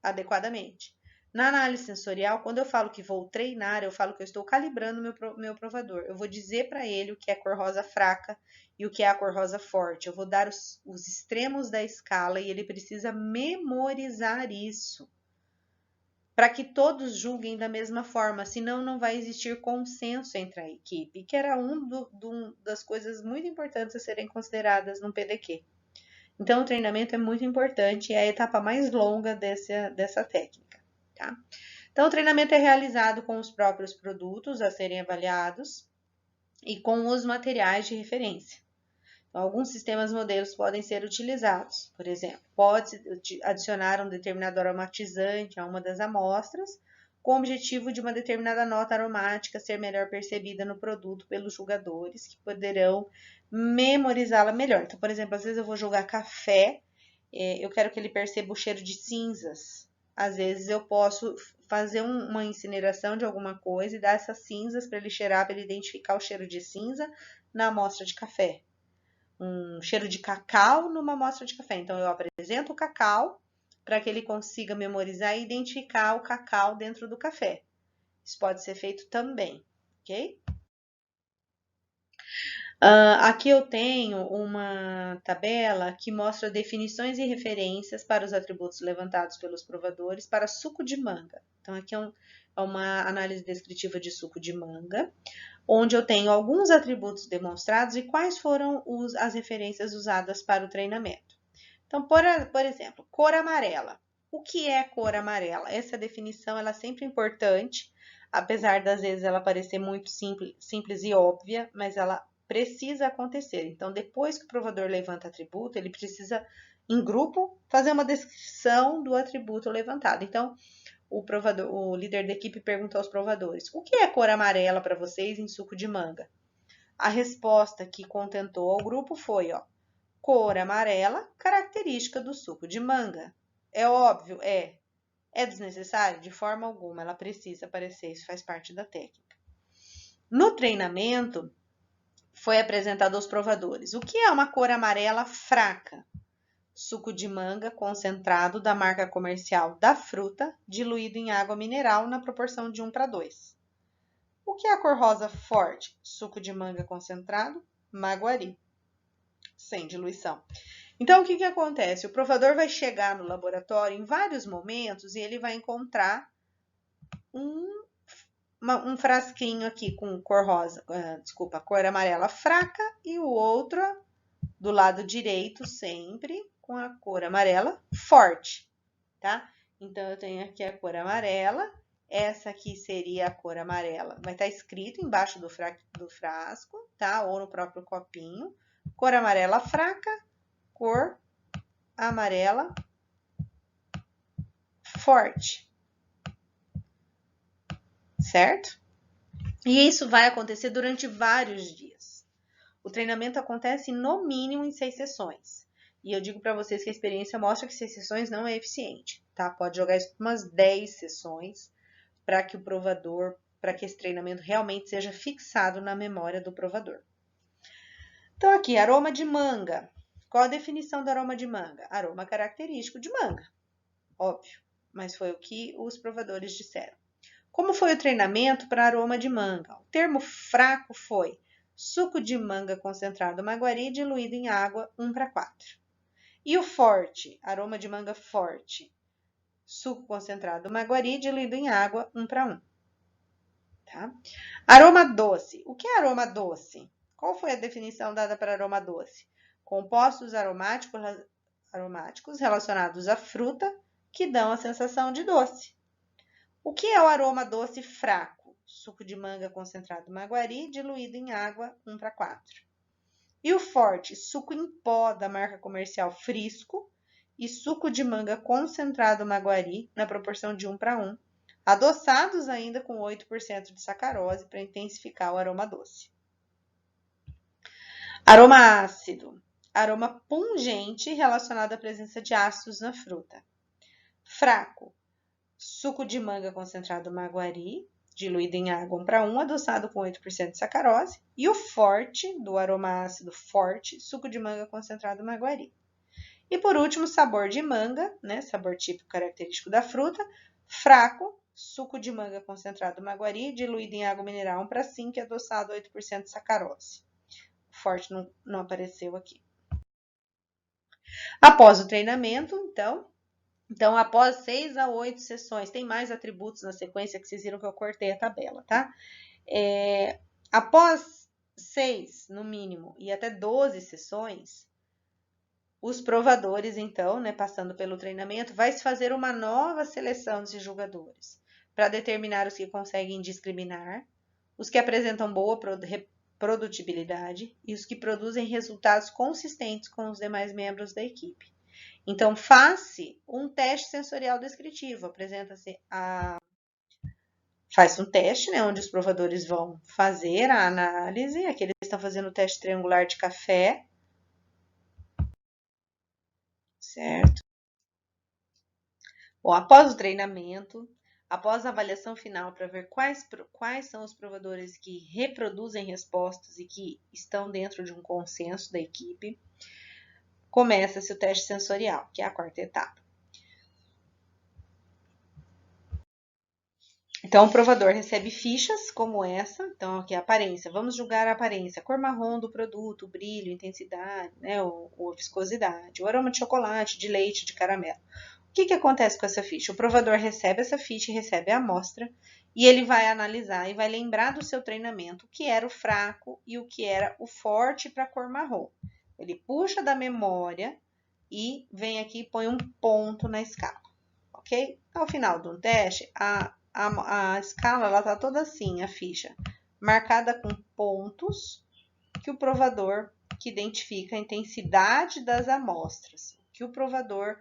adequadamente. Na análise sensorial, quando eu falo que vou treinar, eu falo que eu estou calibrando meu provador. Eu vou dizer para ele o que é a cor rosa fraca e o que é a cor rosa forte. Eu vou dar os extremos da escala e ele precisa memorizar isso para que todos julguem da mesma forma, senão não vai existir consenso entre a equipe, que era das coisas muito importantes a serem consideradas no PDQ. Então, o treinamento é muito importante e é a etapa mais longa dessa técnica, tá? Então, o treinamento é realizado com os próprios produtos a serem avaliados e com os materiais de referência. Então, alguns sistemas modelos podem ser utilizados. Por exemplo, pode-se adicionar um determinado aromatizante a uma das amostras, com o objetivo de uma determinada nota aromática ser melhor percebida no produto pelos julgadores, que poderão memorizá-la melhor. Então, por exemplo, às vezes eu vou julgar café, eu quero que ele perceba o cheiro de cinzas, Às vezes eu posso fazer uma incineração de alguma coisa e dar essas cinzas para ele cheirar, para ele identificar o cheiro de cinza na amostra de café. Um cheiro de cacau numa amostra de café. Então eu apresento o cacau para que ele consiga memorizar e identificar o cacau dentro do café. Isso pode ser feito também, ok? Aqui eu tenho uma tabela que mostra definições e referências para os atributos levantados pelos provadores para suco de manga. Então, aqui é uma análise descritiva de suco de manga, onde eu tenho alguns atributos demonstrados e quais foram as referências usadas para o treinamento. Então, por exemplo, cor amarela. O que é cor amarela? Essa definição ela é sempre importante, apesar das vezes ela parecer muito simples e óbvia, mas ela precisa acontecer. Então, depois que o provador levanta atributo, ele precisa, em grupo, fazer uma descrição do atributo levantado. Então, o líder da equipe perguntou aos provadores: o que é cor amarela para vocês em suco de manga? A resposta que contentou ao grupo foi, cor amarela, característica do suco de manga. É óbvio? É. É desnecessário? De forma alguma, ela precisa aparecer, isso faz parte da técnica. No treinamento, foi apresentado aos provadores: o que é uma cor amarela fraca? Suco de manga concentrado da marca comercial da fruta, diluído em água mineral na proporção de 1:2. O que é a cor rosa forte? Suco de manga concentrado, Maguari, sem diluição. Então, o que acontece? O provador vai chegar no laboratório em vários momentos e ele vai encontrar um frasquinho aqui com cor rosa, cor amarela fraca e o outro do lado direito sempre com a cor amarela forte, tá? Então, eu tenho aqui a cor amarela, essa aqui seria a cor amarela, vai estar escrito embaixo do frasco, tá? Ou no próprio copinho, cor amarela fraca, cor amarela forte, certo? E isso vai acontecer durante vários dias. O treinamento acontece no mínimo em 6 sessões. E eu digo para vocês que a experiência mostra que 6 sessões não é eficiente, tá? Pode jogar isso por umas 10 sessões para que o provador, para que esse treinamento realmente seja fixado na memória do provador. Então aqui, aroma de manga. Qual a definição do aroma de manga? Aroma característico de manga. Óbvio, mas foi o que os provadores disseram. Como foi o treinamento para aroma de manga? O termo fraco foi suco de manga concentrado Maguari diluído em água 1:4. E o forte, aroma de manga forte, suco concentrado Maguari diluído em água 1:1. Tá? Aroma doce. O que é aroma doce? Qual foi a definição dada para aroma doce? Compostos aromáticos relacionados à fruta que dão a sensação de doce. O que é o aroma doce fraco? Suco de manga concentrado Maguari diluído em água 1:4. E o forte? Suco em pó da marca comercial Frisco e suco de manga concentrado Maguari na proporção de 1:1, adoçados ainda com 8% de sacarose para intensificar o aroma doce. Aroma ácido. Aroma pungente relacionado à presença de ácidos na fruta. Fraco. Suco de manga concentrado Maguari, diluído em água 1:1, adoçado com 8% de sacarose. E o forte, do aroma ácido forte, suco de manga concentrado Maguari. E por último, sabor de manga, né? Sabor típico característico da fruta. Fraco, suco de manga concentrado Maguari, diluído em água mineral 1:5 e adoçado 8% de sacarose. O forte não apareceu aqui. Após o treinamento, então, após 6 a 8 sessões, tem mais atributos na sequência que vocês viram que eu cortei a tabela, tá? Após 6, no mínimo, e até 12 sessões, os provadores, então, né, passando pelo treinamento, vai se fazer uma nova seleção de julgadores para determinar os que conseguem discriminar, os que apresentam boa produtibilidade e os que produzem resultados consistentes com os demais membros da equipe. Então, faz-se um teste sensorial descritivo, faz um teste, né, onde os provadores vão fazer a análise, aqui eles estão fazendo o teste triangular de café, certo? Bom, após o treinamento, após a avaliação final para ver quais são os provadores que reproduzem respostas e que estão dentro de um consenso da equipe, começa-se o teste sensorial, que é a quarta etapa. Então, o provador recebe fichas como essa. Então, aqui a aparência. Vamos julgar a aparência. Cor marrom do produto, brilho, intensidade, né, ou viscosidade, o aroma de chocolate, de leite, de caramelo. O que acontece com essa ficha? O provador recebe essa ficha e recebe a amostra e ele vai analisar e vai lembrar do seu treinamento o que era o fraco e o que era o forte para a cor marrom. Ele puxa da memória e vem aqui e põe um ponto na escala, ok? Ao final do teste, a escala ela tá toda assim, a ficha, marcada com pontos que o provador que identifica a intensidade das amostras, que o provador,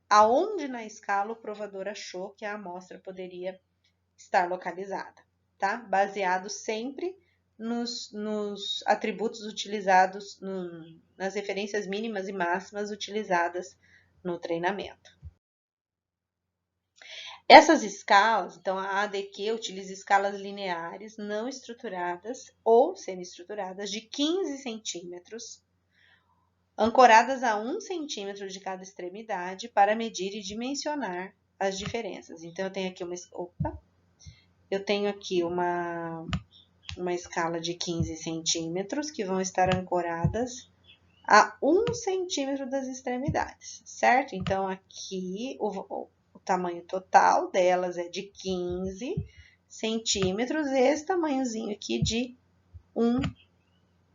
aonde na escala o provador achou que a amostra poderia estar localizada, tá? Baseado sempre nos atributos utilizados, nas referências mínimas e máximas utilizadas no treinamento. Essas escalas, então a ADQ utiliza escalas lineares não estruturadas ou semi-estruturadas de 15 centímetros, ancoradas a 1 centímetro de cada extremidade para medir e dimensionar as diferenças. Então, eu tenho aqui uma escala de 15 centímetros que vão estar ancoradas a 1 centímetro das extremidades, certo? Então, aqui o tamanho total delas é de 15 centímetros, e esse tamanhozinho aqui de 1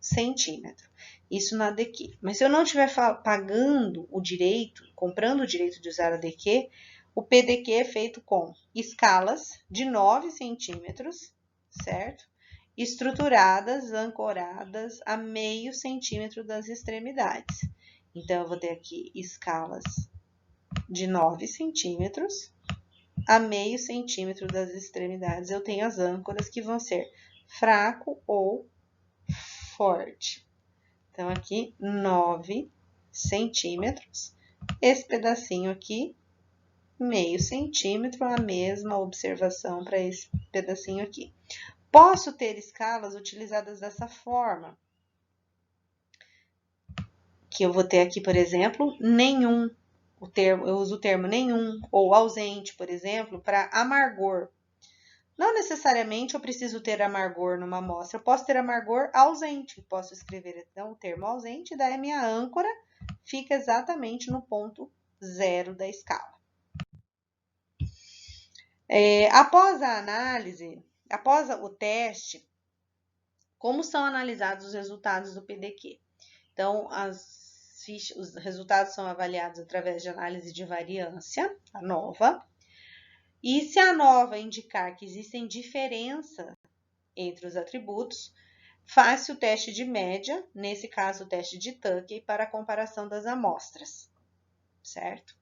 centímetro. Isso na ADQ. Mas se eu não estiver pagando o direito, comprando o direito de usar a ADQ, o PDQ é feito com escalas de 9 centímetros, certo? Estruturadas, ancoradas a meio centímetro das extremidades. Então, eu vou ter aqui escalas de 9 centímetros a meio centímetro das extremidades. Eu tenho as âncoras que vão ser fraco ou forte. Então, aqui 9 centímetros. Esse pedacinho aqui, meio centímetro, a mesma observação para esse pedacinho aqui. Posso ter escalas utilizadas dessa forma, que eu vou ter aqui, por exemplo, nenhum. Eu uso o termo nenhum ou ausente, por exemplo, para amargor. Não necessariamente eu preciso ter amargor numa amostra, eu posso ter amargor ausente. Posso escrever então o termo ausente, daí a minha âncora fica exatamente no ponto 0 da escala. Após a análise, após o teste, como são analisados os resultados do PDQ? Então, os resultados são avaliados através de análise de variância, a nova. E se a nova indicar que existem diferença entre os atributos, faz-se o teste de média, nesse caso o teste de Tukey, para a comparação das amostras, certo?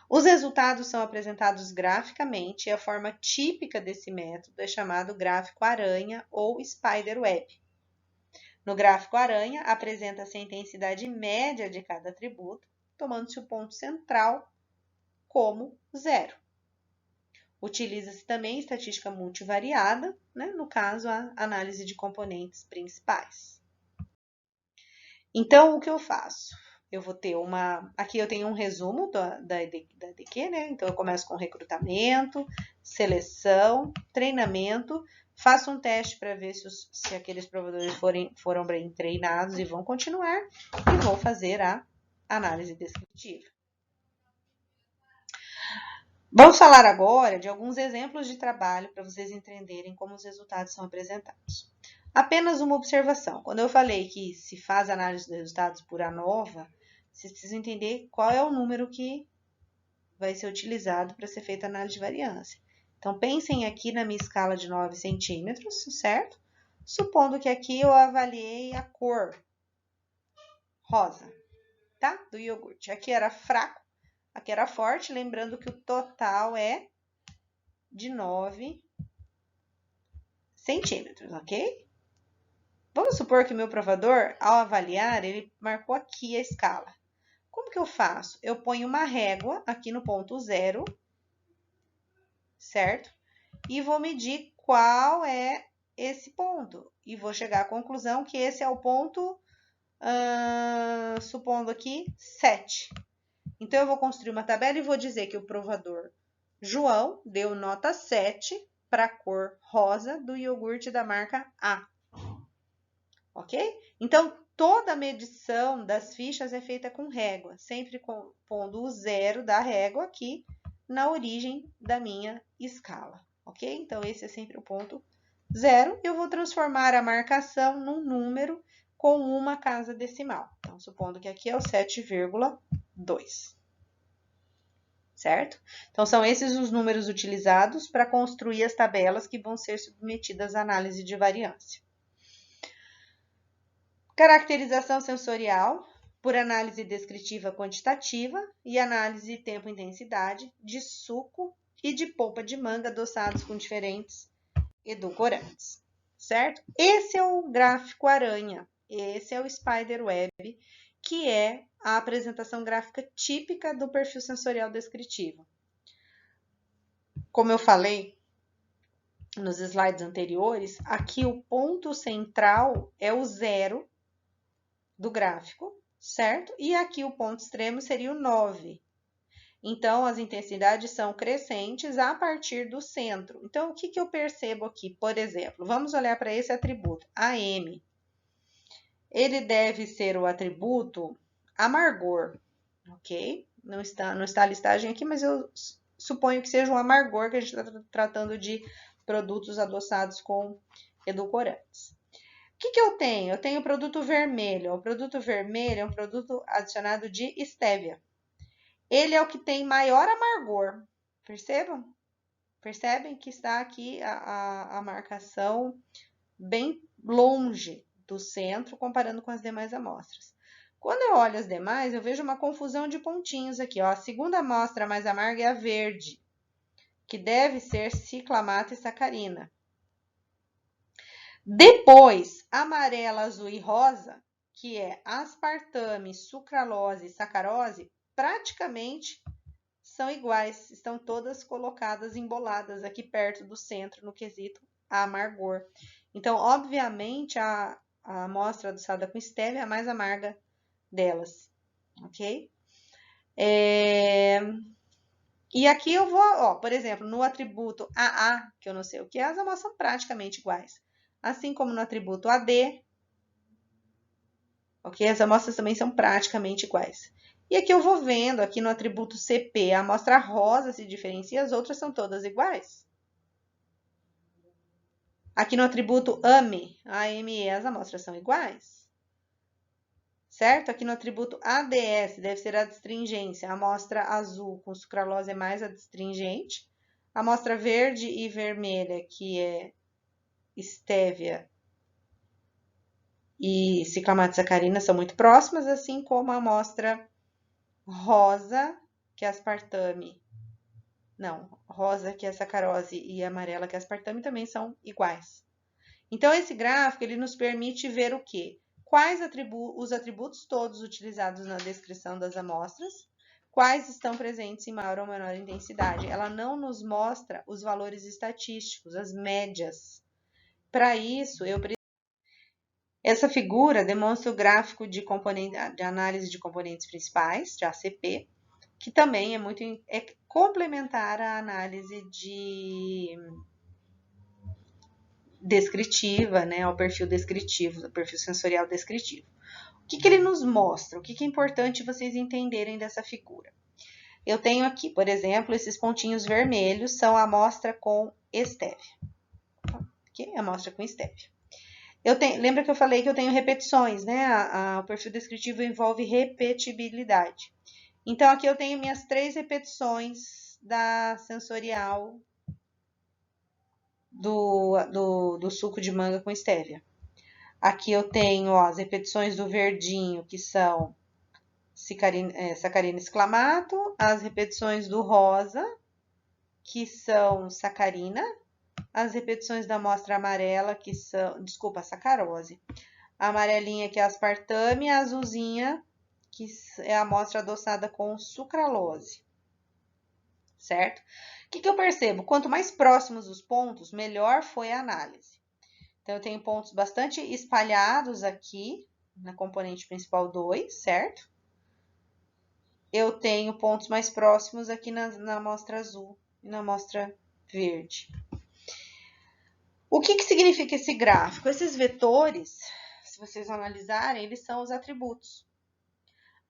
Os resultados são apresentados graficamente e a forma típica desse método é chamado gráfico aranha ou spider web. No gráfico aranha, apresenta-se a intensidade média de cada atributo, tomando-se o ponto central como 0. Utiliza-se também estatística multivariada, né? No caso, a análise de componentes principais. Então, o que eu faço? Eu vou ter aqui eu tenho um resumo da ADQ, né? Então, eu começo com recrutamento, seleção, treinamento, faço um teste para ver se aqueles provadores foram bem treinados e vão continuar, e vou fazer a análise descritiva. Vamos falar agora de alguns exemplos de trabalho para vocês entenderem como os resultados são apresentados. Apenas uma observação. Quando eu falei que se faz análise dos resultados por ANOVA, vocês precisam entender qual é o número que vai ser utilizado para ser feita a análise de variância. Então, pensem aqui na minha escala de 9 centímetros, certo? Supondo que aqui eu avaliei a cor rosa, tá? Do iogurte. Aqui era fraco, aqui era forte, lembrando que o total é de 9 centímetros, ok? Vamos supor que meu provador, ao avaliar, ele marcou aqui a escala. Como que eu faço? Eu ponho uma régua aqui no ponto 0 certo? E vou medir qual é esse ponto. E vou chegar à conclusão que esse é o ponto, supondo aqui, 7. Então, eu vou construir uma tabela e vou dizer que o provador João deu nota 7 para a cor rosa do iogurte da marca A. Ok? Então, toda a medição das fichas é feita com régua, sempre pondo o 0 da régua aqui na origem da minha escala. Ok? Então, esse é sempre o ponto 0. Eu vou transformar a marcação num número com uma casa decimal. Então, supondo que aqui é o 7,2. Certo? Então, são esses os números utilizados para construir as tabelas que vão ser submetidas à análise de variância. Caracterização sensorial por análise descritiva quantitativa e análise tempo-intensidade de suco e de polpa de manga adoçados com diferentes edulcorantes, certo? Esse é o gráfico aranha, esse é o spider web, que é a apresentação gráfica típica do perfil sensorial descritivo. Como eu falei nos slides anteriores, aqui o ponto central é o 0 do gráfico, certo? E aqui o ponto extremo seria o 9. Então, as intensidades são crescentes a partir do centro. Então, o que eu percebo aqui? Por exemplo, vamos olhar para esse atributo, AM. Ele deve ser o atributo amargor, ok? Não está a listagem aqui, mas eu suponho que seja um amargor, que a gente está tratando de produtos adoçados com edulcorantes. O que eu tenho? Eu tenho o produto vermelho. O produto vermelho é um produto adicionado de estévia. Ele é o que tem maior amargor. Percebam? Percebem que está aqui a marcação bem longe do centro, comparando com as demais amostras. Quando eu olho as demais, eu vejo uma confusão de pontinhos aqui. Ó. A segunda amostra mais amarga é a verde, que deve ser ciclamato e sacarina. Depois, amarela, azul e rosa, que é aspartame, sucralose e sacarose, praticamente são iguais, estão todas colocadas emboladas aqui perto do centro no quesito amargor. Então, obviamente, a amostra adoçada com estévia é a mais amarga delas, ok? E aqui eu vou, ó, por exemplo, no atributo AA, que eu não sei o que é, as amostras são praticamente iguais. Assim como no atributo AD, ok? As amostras também são praticamente iguais. E aqui eu vou vendo, aqui no atributo CP, a amostra rosa se diferencia, as outras são todas iguais. Aqui no atributo AME, as amostras são iguais. Certo? Aqui no atributo ADS, deve ser a adstringência. A amostra azul com sucralose é mais adstringente. A amostra verde e vermelha, que é estévia e ciclamato sacarina, são muito próximas, assim como a amostra rosa, que é aspartame. Não, rosa, que é sacarose, e amarela, que é aspartame, também são iguais. Então, esse gráfico, ele nos permite ver o quê? Quais os atributos todos utilizados na descrição das amostras, quais estão presentes em maior ou menor intensidade. Ela não nos mostra os valores estatísticos, as médias. Para isso, essa figura demonstra o gráfico de análise de componentes principais, de ACP, que também é complementar à análise descritiva, né, ao perfil descritivo, ao perfil sensorial descritivo. O que ele nos mostra? O que é importante vocês entenderem dessa figura? Eu tenho aqui, por exemplo, esses pontinhos vermelhos são a amostra com estévia. Ok? Amostra com estévia. Lembra que eu falei que eu tenho repetições, né? O perfil descritivo envolve repetibilidade. Então, aqui eu tenho minhas 3 repetições da sensorial do suco de manga com estévia. Aqui eu tenho ó, as repetições do verdinho, que são sacarina e ciclamato, as repetições do rosa, que são sacarina, as repetições da amostra amarela, que são, desculpa, sacarose. A amarelinha, que é aspartame, a azulzinha, que é a amostra adoçada com sucralose. certo? O que eu percebo? Quanto mais próximos os pontos, melhor foi a análise. Então, eu tenho pontos bastante espalhados aqui na componente principal 2, certo? Eu tenho pontos mais próximos aqui na amostra azul e na amostra verde. O que significa esse gráfico? Esses vetores, se vocês analisarem, eles são os atributos.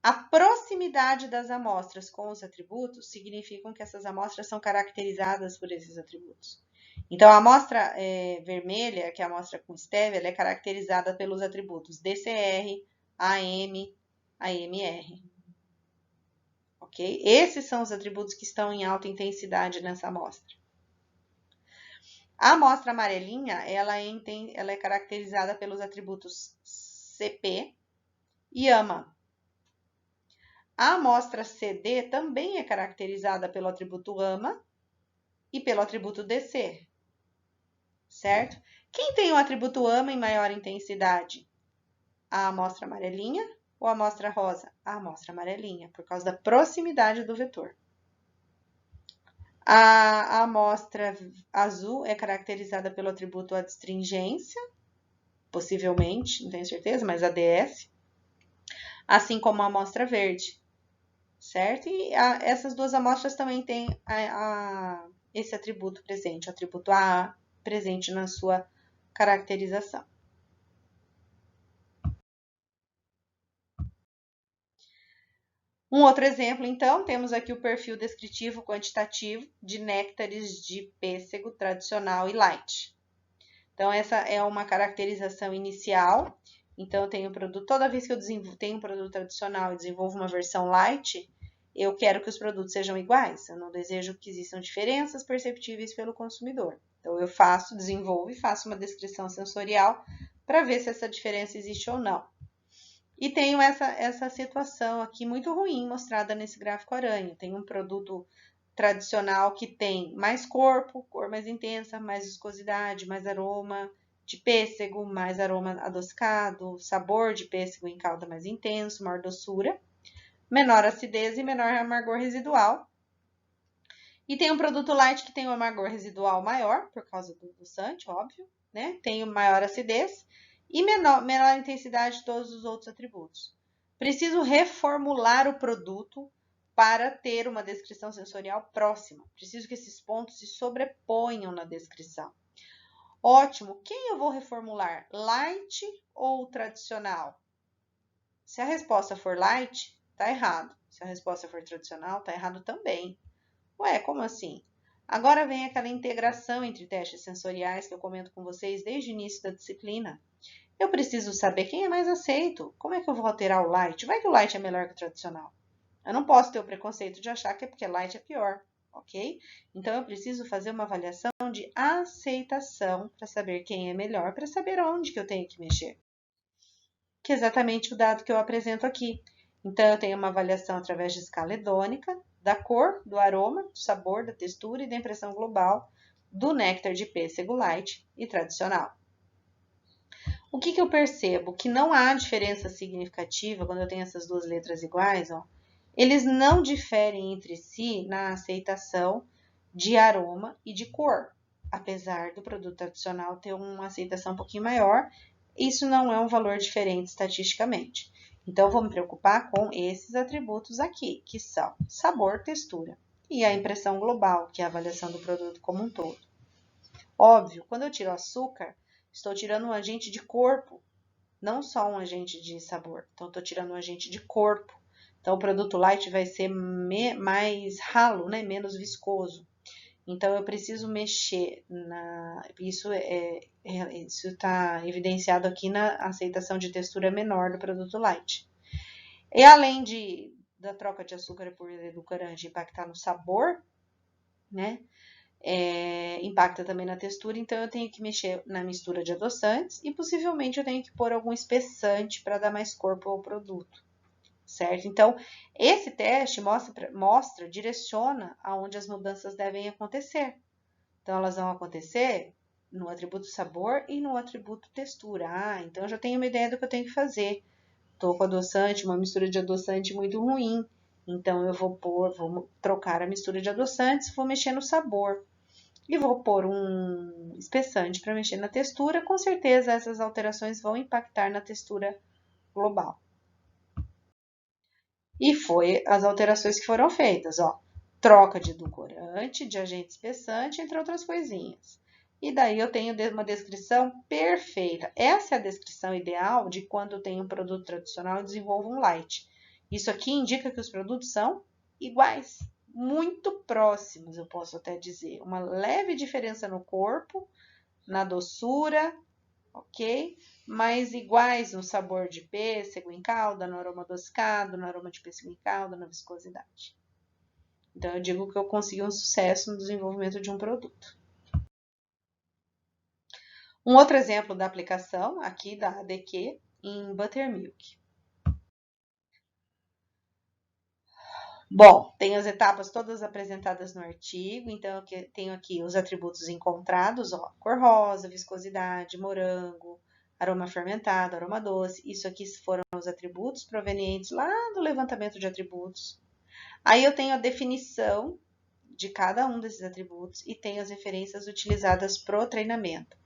A proximidade das amostras com os atributos significam que essas amostras são caracterizadas por esses atributos. Então, a amostra vermelha, que é a amostra com stevia, ela é caracterizada pelos atributos DCR, AM, AMR. Ok? Esses são os atributos que estão em alta intensidade nessa amostra. A amostra amarelinha, ela é caracterizada pelos atributos CP e AMA. A amostra CD também é caracterizada pelo atributo AMA e pelo atributo DC, certo? Quem tem o atributo AMA em maior intensidade? A amostra amarelinha ou a amostra rosa? A amostra amarelinha, por causa da proximidade do vetor. A amostra azul é caracterizada pelo atributo adstringência, possivelmente, não tenho certeza, mas ADS, assim como a amostra verde, certo? E essas duas amostras também têm esse atributo presente, o atributo AA presente na sua caracterização. Um outro exemplo, então, temos aqui o perfil descritivo quantitativo de néctares de pêssego tradicional e light. Então, essa é uma caracterização inicial. Então, eu tenho produto, toda vez que eu tenho um produto tradicional e desenvolvo uma versão light, eu quero que os produtos sejam iguais. Eu não desejo que existam diferenças perceptíveis pelo consumidor. Então, eu desenvolvo e faço uma descrição sensorial para ver se essa diferença existe ou não. E tenho essa situação aqui muito ruim mostrada nesse gráfico aranha. Tem um produto tradicional que tem mais corpo, cor mais intensa, mais viscosidade, mais aroma de pêssego, mais aroma adocicado, sabor de pêssego em calda mais intenso, maior doçura, menor acidez e menor amargor residual. E tem um produto light que tem um amargor residual maior, por causa do adoçante, óbvio, né? Tem maior acidez e menor intensidade de todos os outros atributos. Preciso reformular o produto para ter uma descrição sensorial próxima. Preciso que esses pontos se sobreponham na descrição. Ótimo! Quem eu vou reformular? Light ou tradicional? Se a resposta for light, tá errado. Se a resposta for tradicional, tá errado também. Ué, como assim? Agora vem aquela integração entre testes sensoriais que eu comento com vocês desde o início da disciplina. Eu preciso saber quem é mais aceito. Como é que eu vou alterar o light? Vai que o light é melhor que o tradicional. Eu não posso ter o preconceito de achar que é porque light é pior, ok? Então, eu preciso fazer uma avaliação de aceitação para saber quem é melhor, para saber onde que eu tenho que mexer. Que é exatamente o dado que eu apresento aqui. Então, eu tenho uma avaliação através de escala hedônica, da cor, do aroma, do sabor, da textura e da impressão global do néctar de pêssego light e tradicional. O que eu percebo? Que não há diferença significativa quando eu tenho essas duas letras iguais, ó. Eles não diferem entre si na aceitação de aroma e de cor. Apesar do produto tradicional ter uma aceitação um pouquinho maior, isso não é um valor diferente estatisticamente. Então, eu vou me preocupar com esses atributos aqui, que são sabor, textura e a impressão global, que é a avaliação do produto como um todo. Óbvio, quando eu tiro açúcar, estou tirando um agente de corpo, não só um agente de sabor. Então, estou tirando um agente de corpo. Então, o produto light vai ser mais ralo, né? Menos viscoso. Então, eu preciso mexer Isso está evidenciado aqui na aceitação de textura menor do produto light. E além da troca de açúcar por edulcorante impactar no sabor, né? Impacta também na textura, então eu tenho que mexer na mistura de adoçantes e possivelmente eu tenho que pôr algum espessante para dar mais corpo ao produto, certo? Então, esse teste direciona aonde as mudanças devem acontecer. Então, elas vão acontecer no atributo sabor e no atributo textura. Então eu já tenho uma ideia do que eu tenho que fazer. Estou com adoçante, uma mistura de adoçante muito ruim. Então, eu vou trocar a mistura de adoçantes, vou mexer no sabor. E vou pôr um espessante para mexer na textura. Com certeza, essas alterações vão impactar na textura global. E foi as alterações que foram feitas, ó. Troca de edulcorante, de agente espessante, entre outras coisinhas. E daí eu tenho uma descrição perfeita. Essa é a descrição ideal de quando tem um produto tradicional e desenvolvo um light. Isso aqui indica que os produtos são iguais, muito próximos, eu posso até dizer. Uma leve diferença no corpo, na doçura, ok? Mas iguais no sabor de pêssego em calda, no aroma adocicado, no aroma de pêssego em calda, na viscosidade. Então, eu digo que eu consegui um sucesso no desenvolvimento de um produto. Um outro exemplo da aplicação aqui da ADQ em Buttermilk. Bom, tem as etapas todas apresentadas no artigo, então eu tenho aqui os atributos encontrados, ó, cor rosa, viscosidade, morango, aroma fermentado, aroma doce. Isso aqui foram os atributos provenientes lá do levantamento de atributos. Aí eu tenho a definição de cada um desses atributos e tenho as referências utilizadas pro treinamento.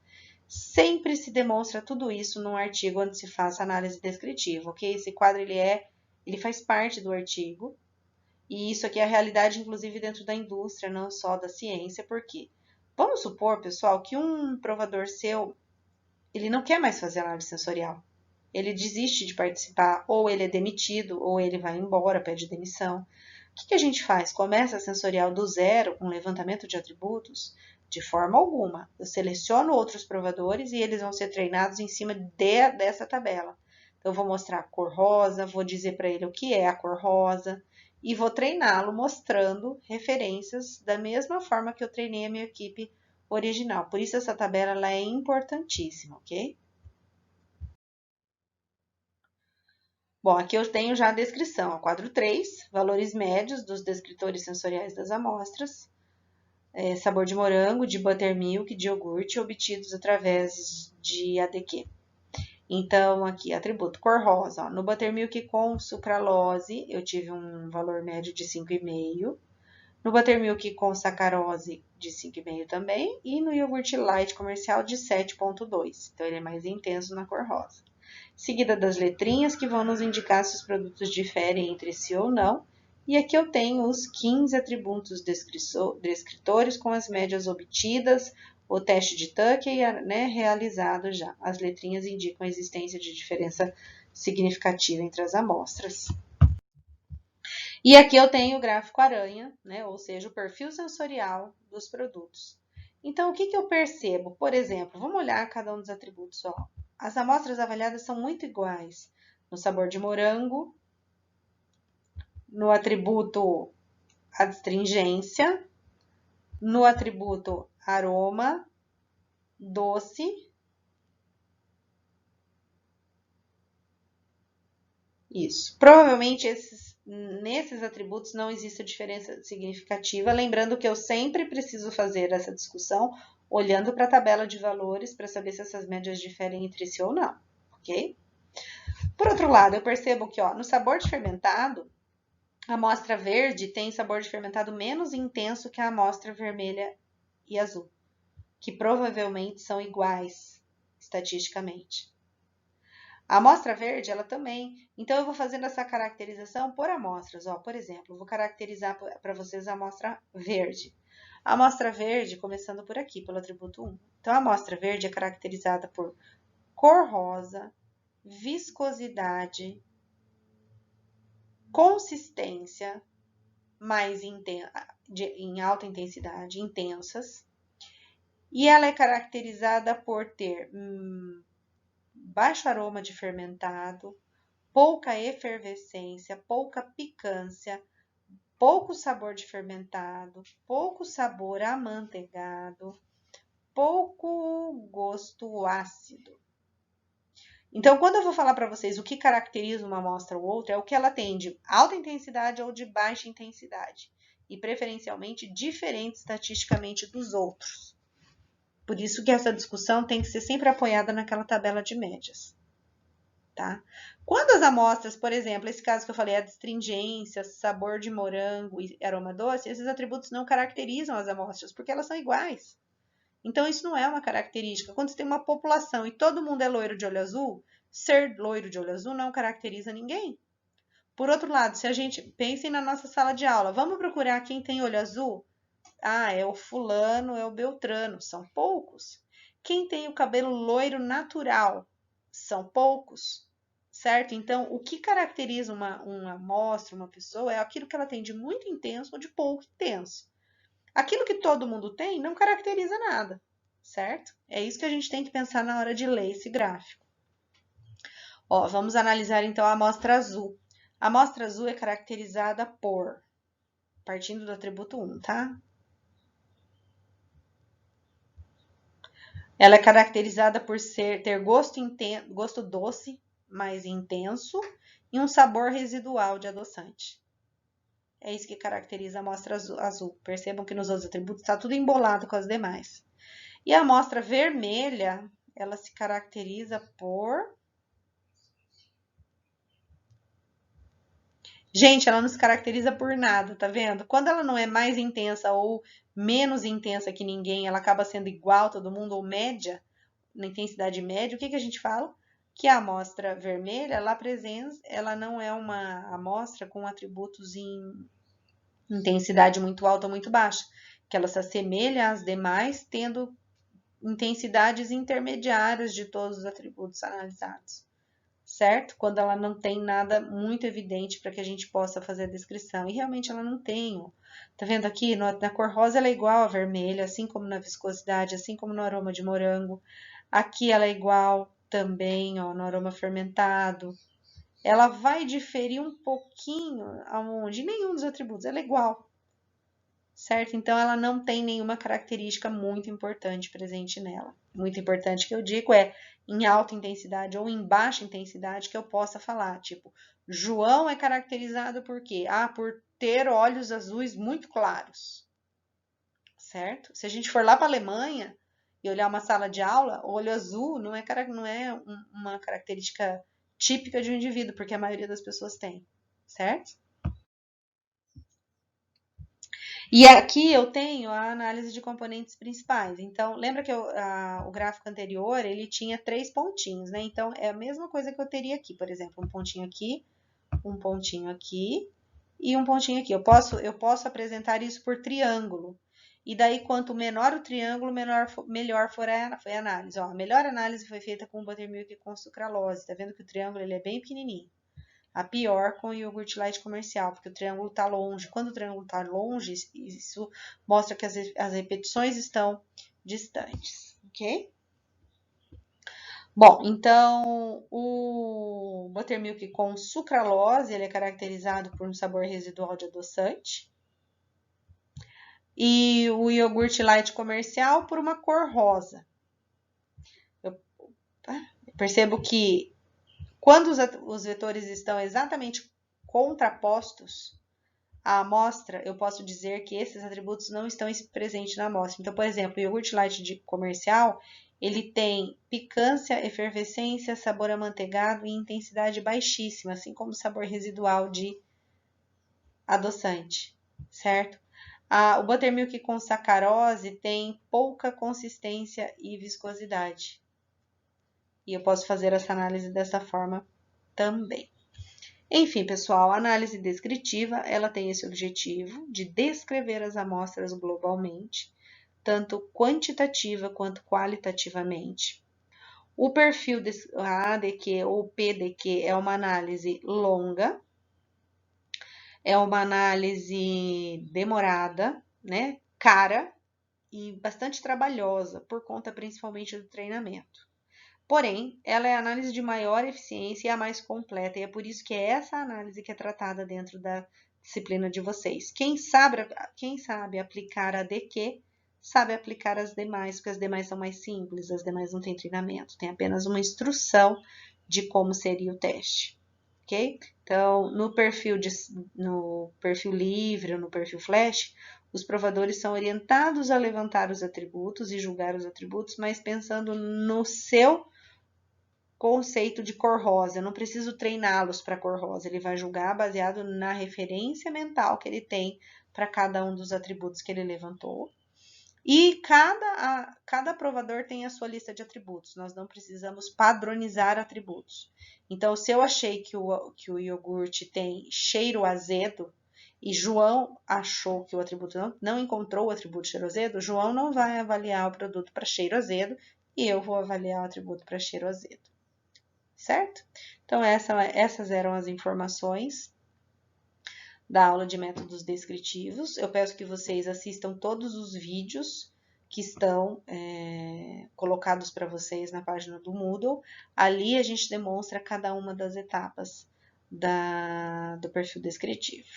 Sempre se demonstra tudo isso num artigo onde se faz análise descritiva, ok? Esse quadro ele faz parte do artigo. E isso aqui é a realidade, inclusive, dentro da indústria, não só da ciência, porque vamos supor, pessoal, que um provador seu, ele não quer mais fazer análise sensorial. Ele desiste de participar, ou ele é demitido, ou ele vai embora, pede demissão. O que a gente faz? Começa a sensorial do zero, com levantamento de atributos? De forma alguma. Eu seleciono outros provadores e eles vão ser treinados em cima dessa tabela. Então, eu vou mostrar a cor rosa, vou dizer para ele o que é a cor rosa, e vou treiná-lo mostrando referências da mesma forma que eu treinei a minha equipe original. Por isso essa tabela ela é importantíssima, ok? Bom, aqui eu tenho já a descrição, quadro 3, valores médios dos descritores sensoriais das amostras, sabor de morango, de buttermilk, de iogurte, obtidos através de ADQ. Então, aqui, atributo cor rosa. Ó. No buttermilk com sucralose, eu tive um valor médio de 5,5. No buttermilk com sacarose, de 5,5 também. E no iogurte light comercial, de 7,2. Então, ele é mais intenso na cor rosa. Seguida das letrinhas que vão nos indicar se os produtos diferem entre si ou não. E aqui eu tenho os 15 atributos descritores com as médias obtidas, o teste de Tucker, né, realizado já. As letrinhas indicam a existência de diferença significativa entre as amostras. E aqui eu tenho o gráfico aranha, né, ou seja, o perfil sensorial dos produtos. Então, o que eu percebo? Por exemplo, vamos olhar cada um dos atributos. Ó. As amostras avaliadas são muito iguais. No sabor de morango, no atributo astringência, no atributo aroma, doce. Isso. Provavelmente nesses atributos não existe diferença significativa, lembrando que eu sempre preciso fazer essa discussão olhando para a tabela de valores para saber se essas médias diferem entre si ou não, ok? Por outro lado, eu percebo que ó, no sabor de fermentado, a amostra verde tem sabor de fermentado menos intenso que a amostra vermelha e azul, que provavelmente são iguais estatisticamente. A amostra verde, ela também. Então, eu vou fazendo essa caracterização por amostras. Ó, por exemplo, eu vou caracterizar para vocês a amostra verde. A amostra verde, começando por aqui, pelo atributo 1. Então, a amostra verde é caracterizada por cor rosa, viscosidade, consistência mais em alta intensidade, intensas. E ela é caracterizada por ter baixo aroma de fermentado, pouca efervescência, pouca picância, pouco sabor de fermentado, pouco sabor amanteigado, pouco gosto ácido. Então, quando eu vou falar para vocês o que caracteriza uma amostra ou outra, é o que ela tem de alta intensidade ou de baixa intensidade, e preferencialmente diferente estatisticamente dos outros. Por isso que essa discussão tem que ser sempre apoiada naquela tabela de médias. tá? Quando as amostras, por exemplo, esse caso que eu falei, adstringência, sabor de morango e aroma doce, esses atributos não caracterizam as amostras, porque elas são iguais. Então, isso não é uma característica. Quando você tem uma população e todo mundo é loiro de olho azul, ser loiro de olho azul não caracteriza ninguém. Por outro lado, se a gente pense na nossa sala de aula, vamos procurar quem tem olho azul? Ah, é o fulano, é o beltrano, são poucos. Quem tem o cabelo loiro natural? São poucos, certo? Então, o que caracteriza uma amostra, uma pessoa, é aquilo que ela tem de muito intenso ou de pouco intenso. Aquilo que todo mundo tem não caracteriza nada, certo? É isso que a gente tem que pensar na hora de ler esse gráfico. Ó, vamos analisar então a amostra azul. A amostra azul é caracterizada por, partindo do atributo 1, tá? Ela é caracterizada por ter gosto doce, mais intenso, e um sabor residual de adoçante. É isso que caracteriza a amostra azul. Percebam que nos outros atributos está tudo embolado com as demais. E a amostra vermelha, ela se caracteriza por... Gente, ela não se caracteriza por nada, tá vendo? Quando ela não é mais intensa ou menos intensa que ninguém, ela acaba sendo igual a todo mundo ou média, na intensidade média, o que a gente fala? Que a amostra vermelha, ela não é uma amostra com atributos em intensidade muito alta ou muito baixa, que ela se assemelha às demais, tendo intensidades intermediárias de todos os atributos analisados, certo? Quando ela não tem nada muito evidente para que a gente possa fazer a descrição. E realmente ela não tem, ó. Tá vendo aqui? Na cor rosa ela é igual à vermelha, assim como na viscosidade, assim como no aroma de morango. Aqui ela é igual também, ó, no aroma fermentado. Ela vai diferir um pouquinho aonde? Nenhum dos atributos, ela é igual, certo? Então, ela não tem nenhuma característica muito importante presente nela. Muito importante que eu digo é em alta intensidade ou em baixa intensidade que eu possa falar. Tipo, João é caracterizado por quê? Ah, por ter olhos azuis muito claros, certo? Se a gente for lá para a Alemanha e olhar uma sala de aula, o olho azul não é uma característica típica de um indivíduo, porque a maioria das pessoas tem, certo? E aqui eu tenho a análise de componentes principais. Então, lembra que o gráfico anterior, ele tinha 3 pontinhos, né? Então, é a mesma coisa que eu teria aqui, por exemplo, um pontinho aqui e um pontinho aqui. Eu posso apresentar isso por triângulo. E daí, quanto menor o triângulo, melhor foi a análise. Ó, a melhor análise foi feita com buttermilk e com sucralose. Tá vendo que o triângulo ele é bem pequenininho. A pior com o iogurte light comercial, porque o triângulo está longe. Quando o triângulo está longe, isso mostra que as repetições estão distantes, ok? Bom, então o buttermilk com sucralose, ele é caracterizado por um sabor residual de adoçante. E o iogurte light comercial por uma cor rosa. Eu percebo que quando os vetores estão exatamente contrapostos à amostra, eu posso dizer que esses atributos não estão presentes na amostra. Então, por exemplo, o iogurte light de comercial, ele tem picância, efervescência, sabor amanteigado e intensidade baixíssima, assim como o sabor residual de adoçante, certo? O buttermilk com sacarose tem pouca consistência e viscosidade. E eu posso fazer essa análise dessa forma também. Enfim, pessoal, a análise descritiva, ela tem esse objetivo de descrever as amostras globalmente, tanto quantitativa quanto qualitativamente. O perfil ADQ ou PDQ é uma análise longa, é uma análise demorada, né, cara e bastante trabalhosa, por conta principalmente do treinamento. Porém, ela é a análise de maior eficiência e a mais completa, e é por isso que é essa análise que é tratada dentro da disciplina de vocês. Quem sabe aplicar a DQ, sabe aplicar as demais, porque as demais são mais simples, as demais não têm treinamento, tem apenas uma instrução de como seria o teste, ok? Então, no perfil livre ou no perfil flash, os provadores são orientados a levantar os atributos e julgar os atributos, mas pensando no seu conceito de cor rosa. Eu não preciso treiná-los para cor rosa. Ele vai julgar baseado na referência mental que ele tem para cada um dos atributos que ele levantou. E cada provador tem a sua lista de atributos. Nós não precisamos padronizar atributos. Então, se eu achei que o iogurte tem cheiro azedo e João achou que o atributo não encontrou o atributo cheiro azedo, João não vai avaliar o produto para cheiro azedo e eu vou avaliar o atributo para cheiro azedo. Certo? Então, essas eram as informações da aula de métodos descritivos. Eu peço que vocês assistam todos os vídeos que estão colocados para vocês na página do Moodle. Ali a gente demonstra cada uma das etapas do perfil descritivo.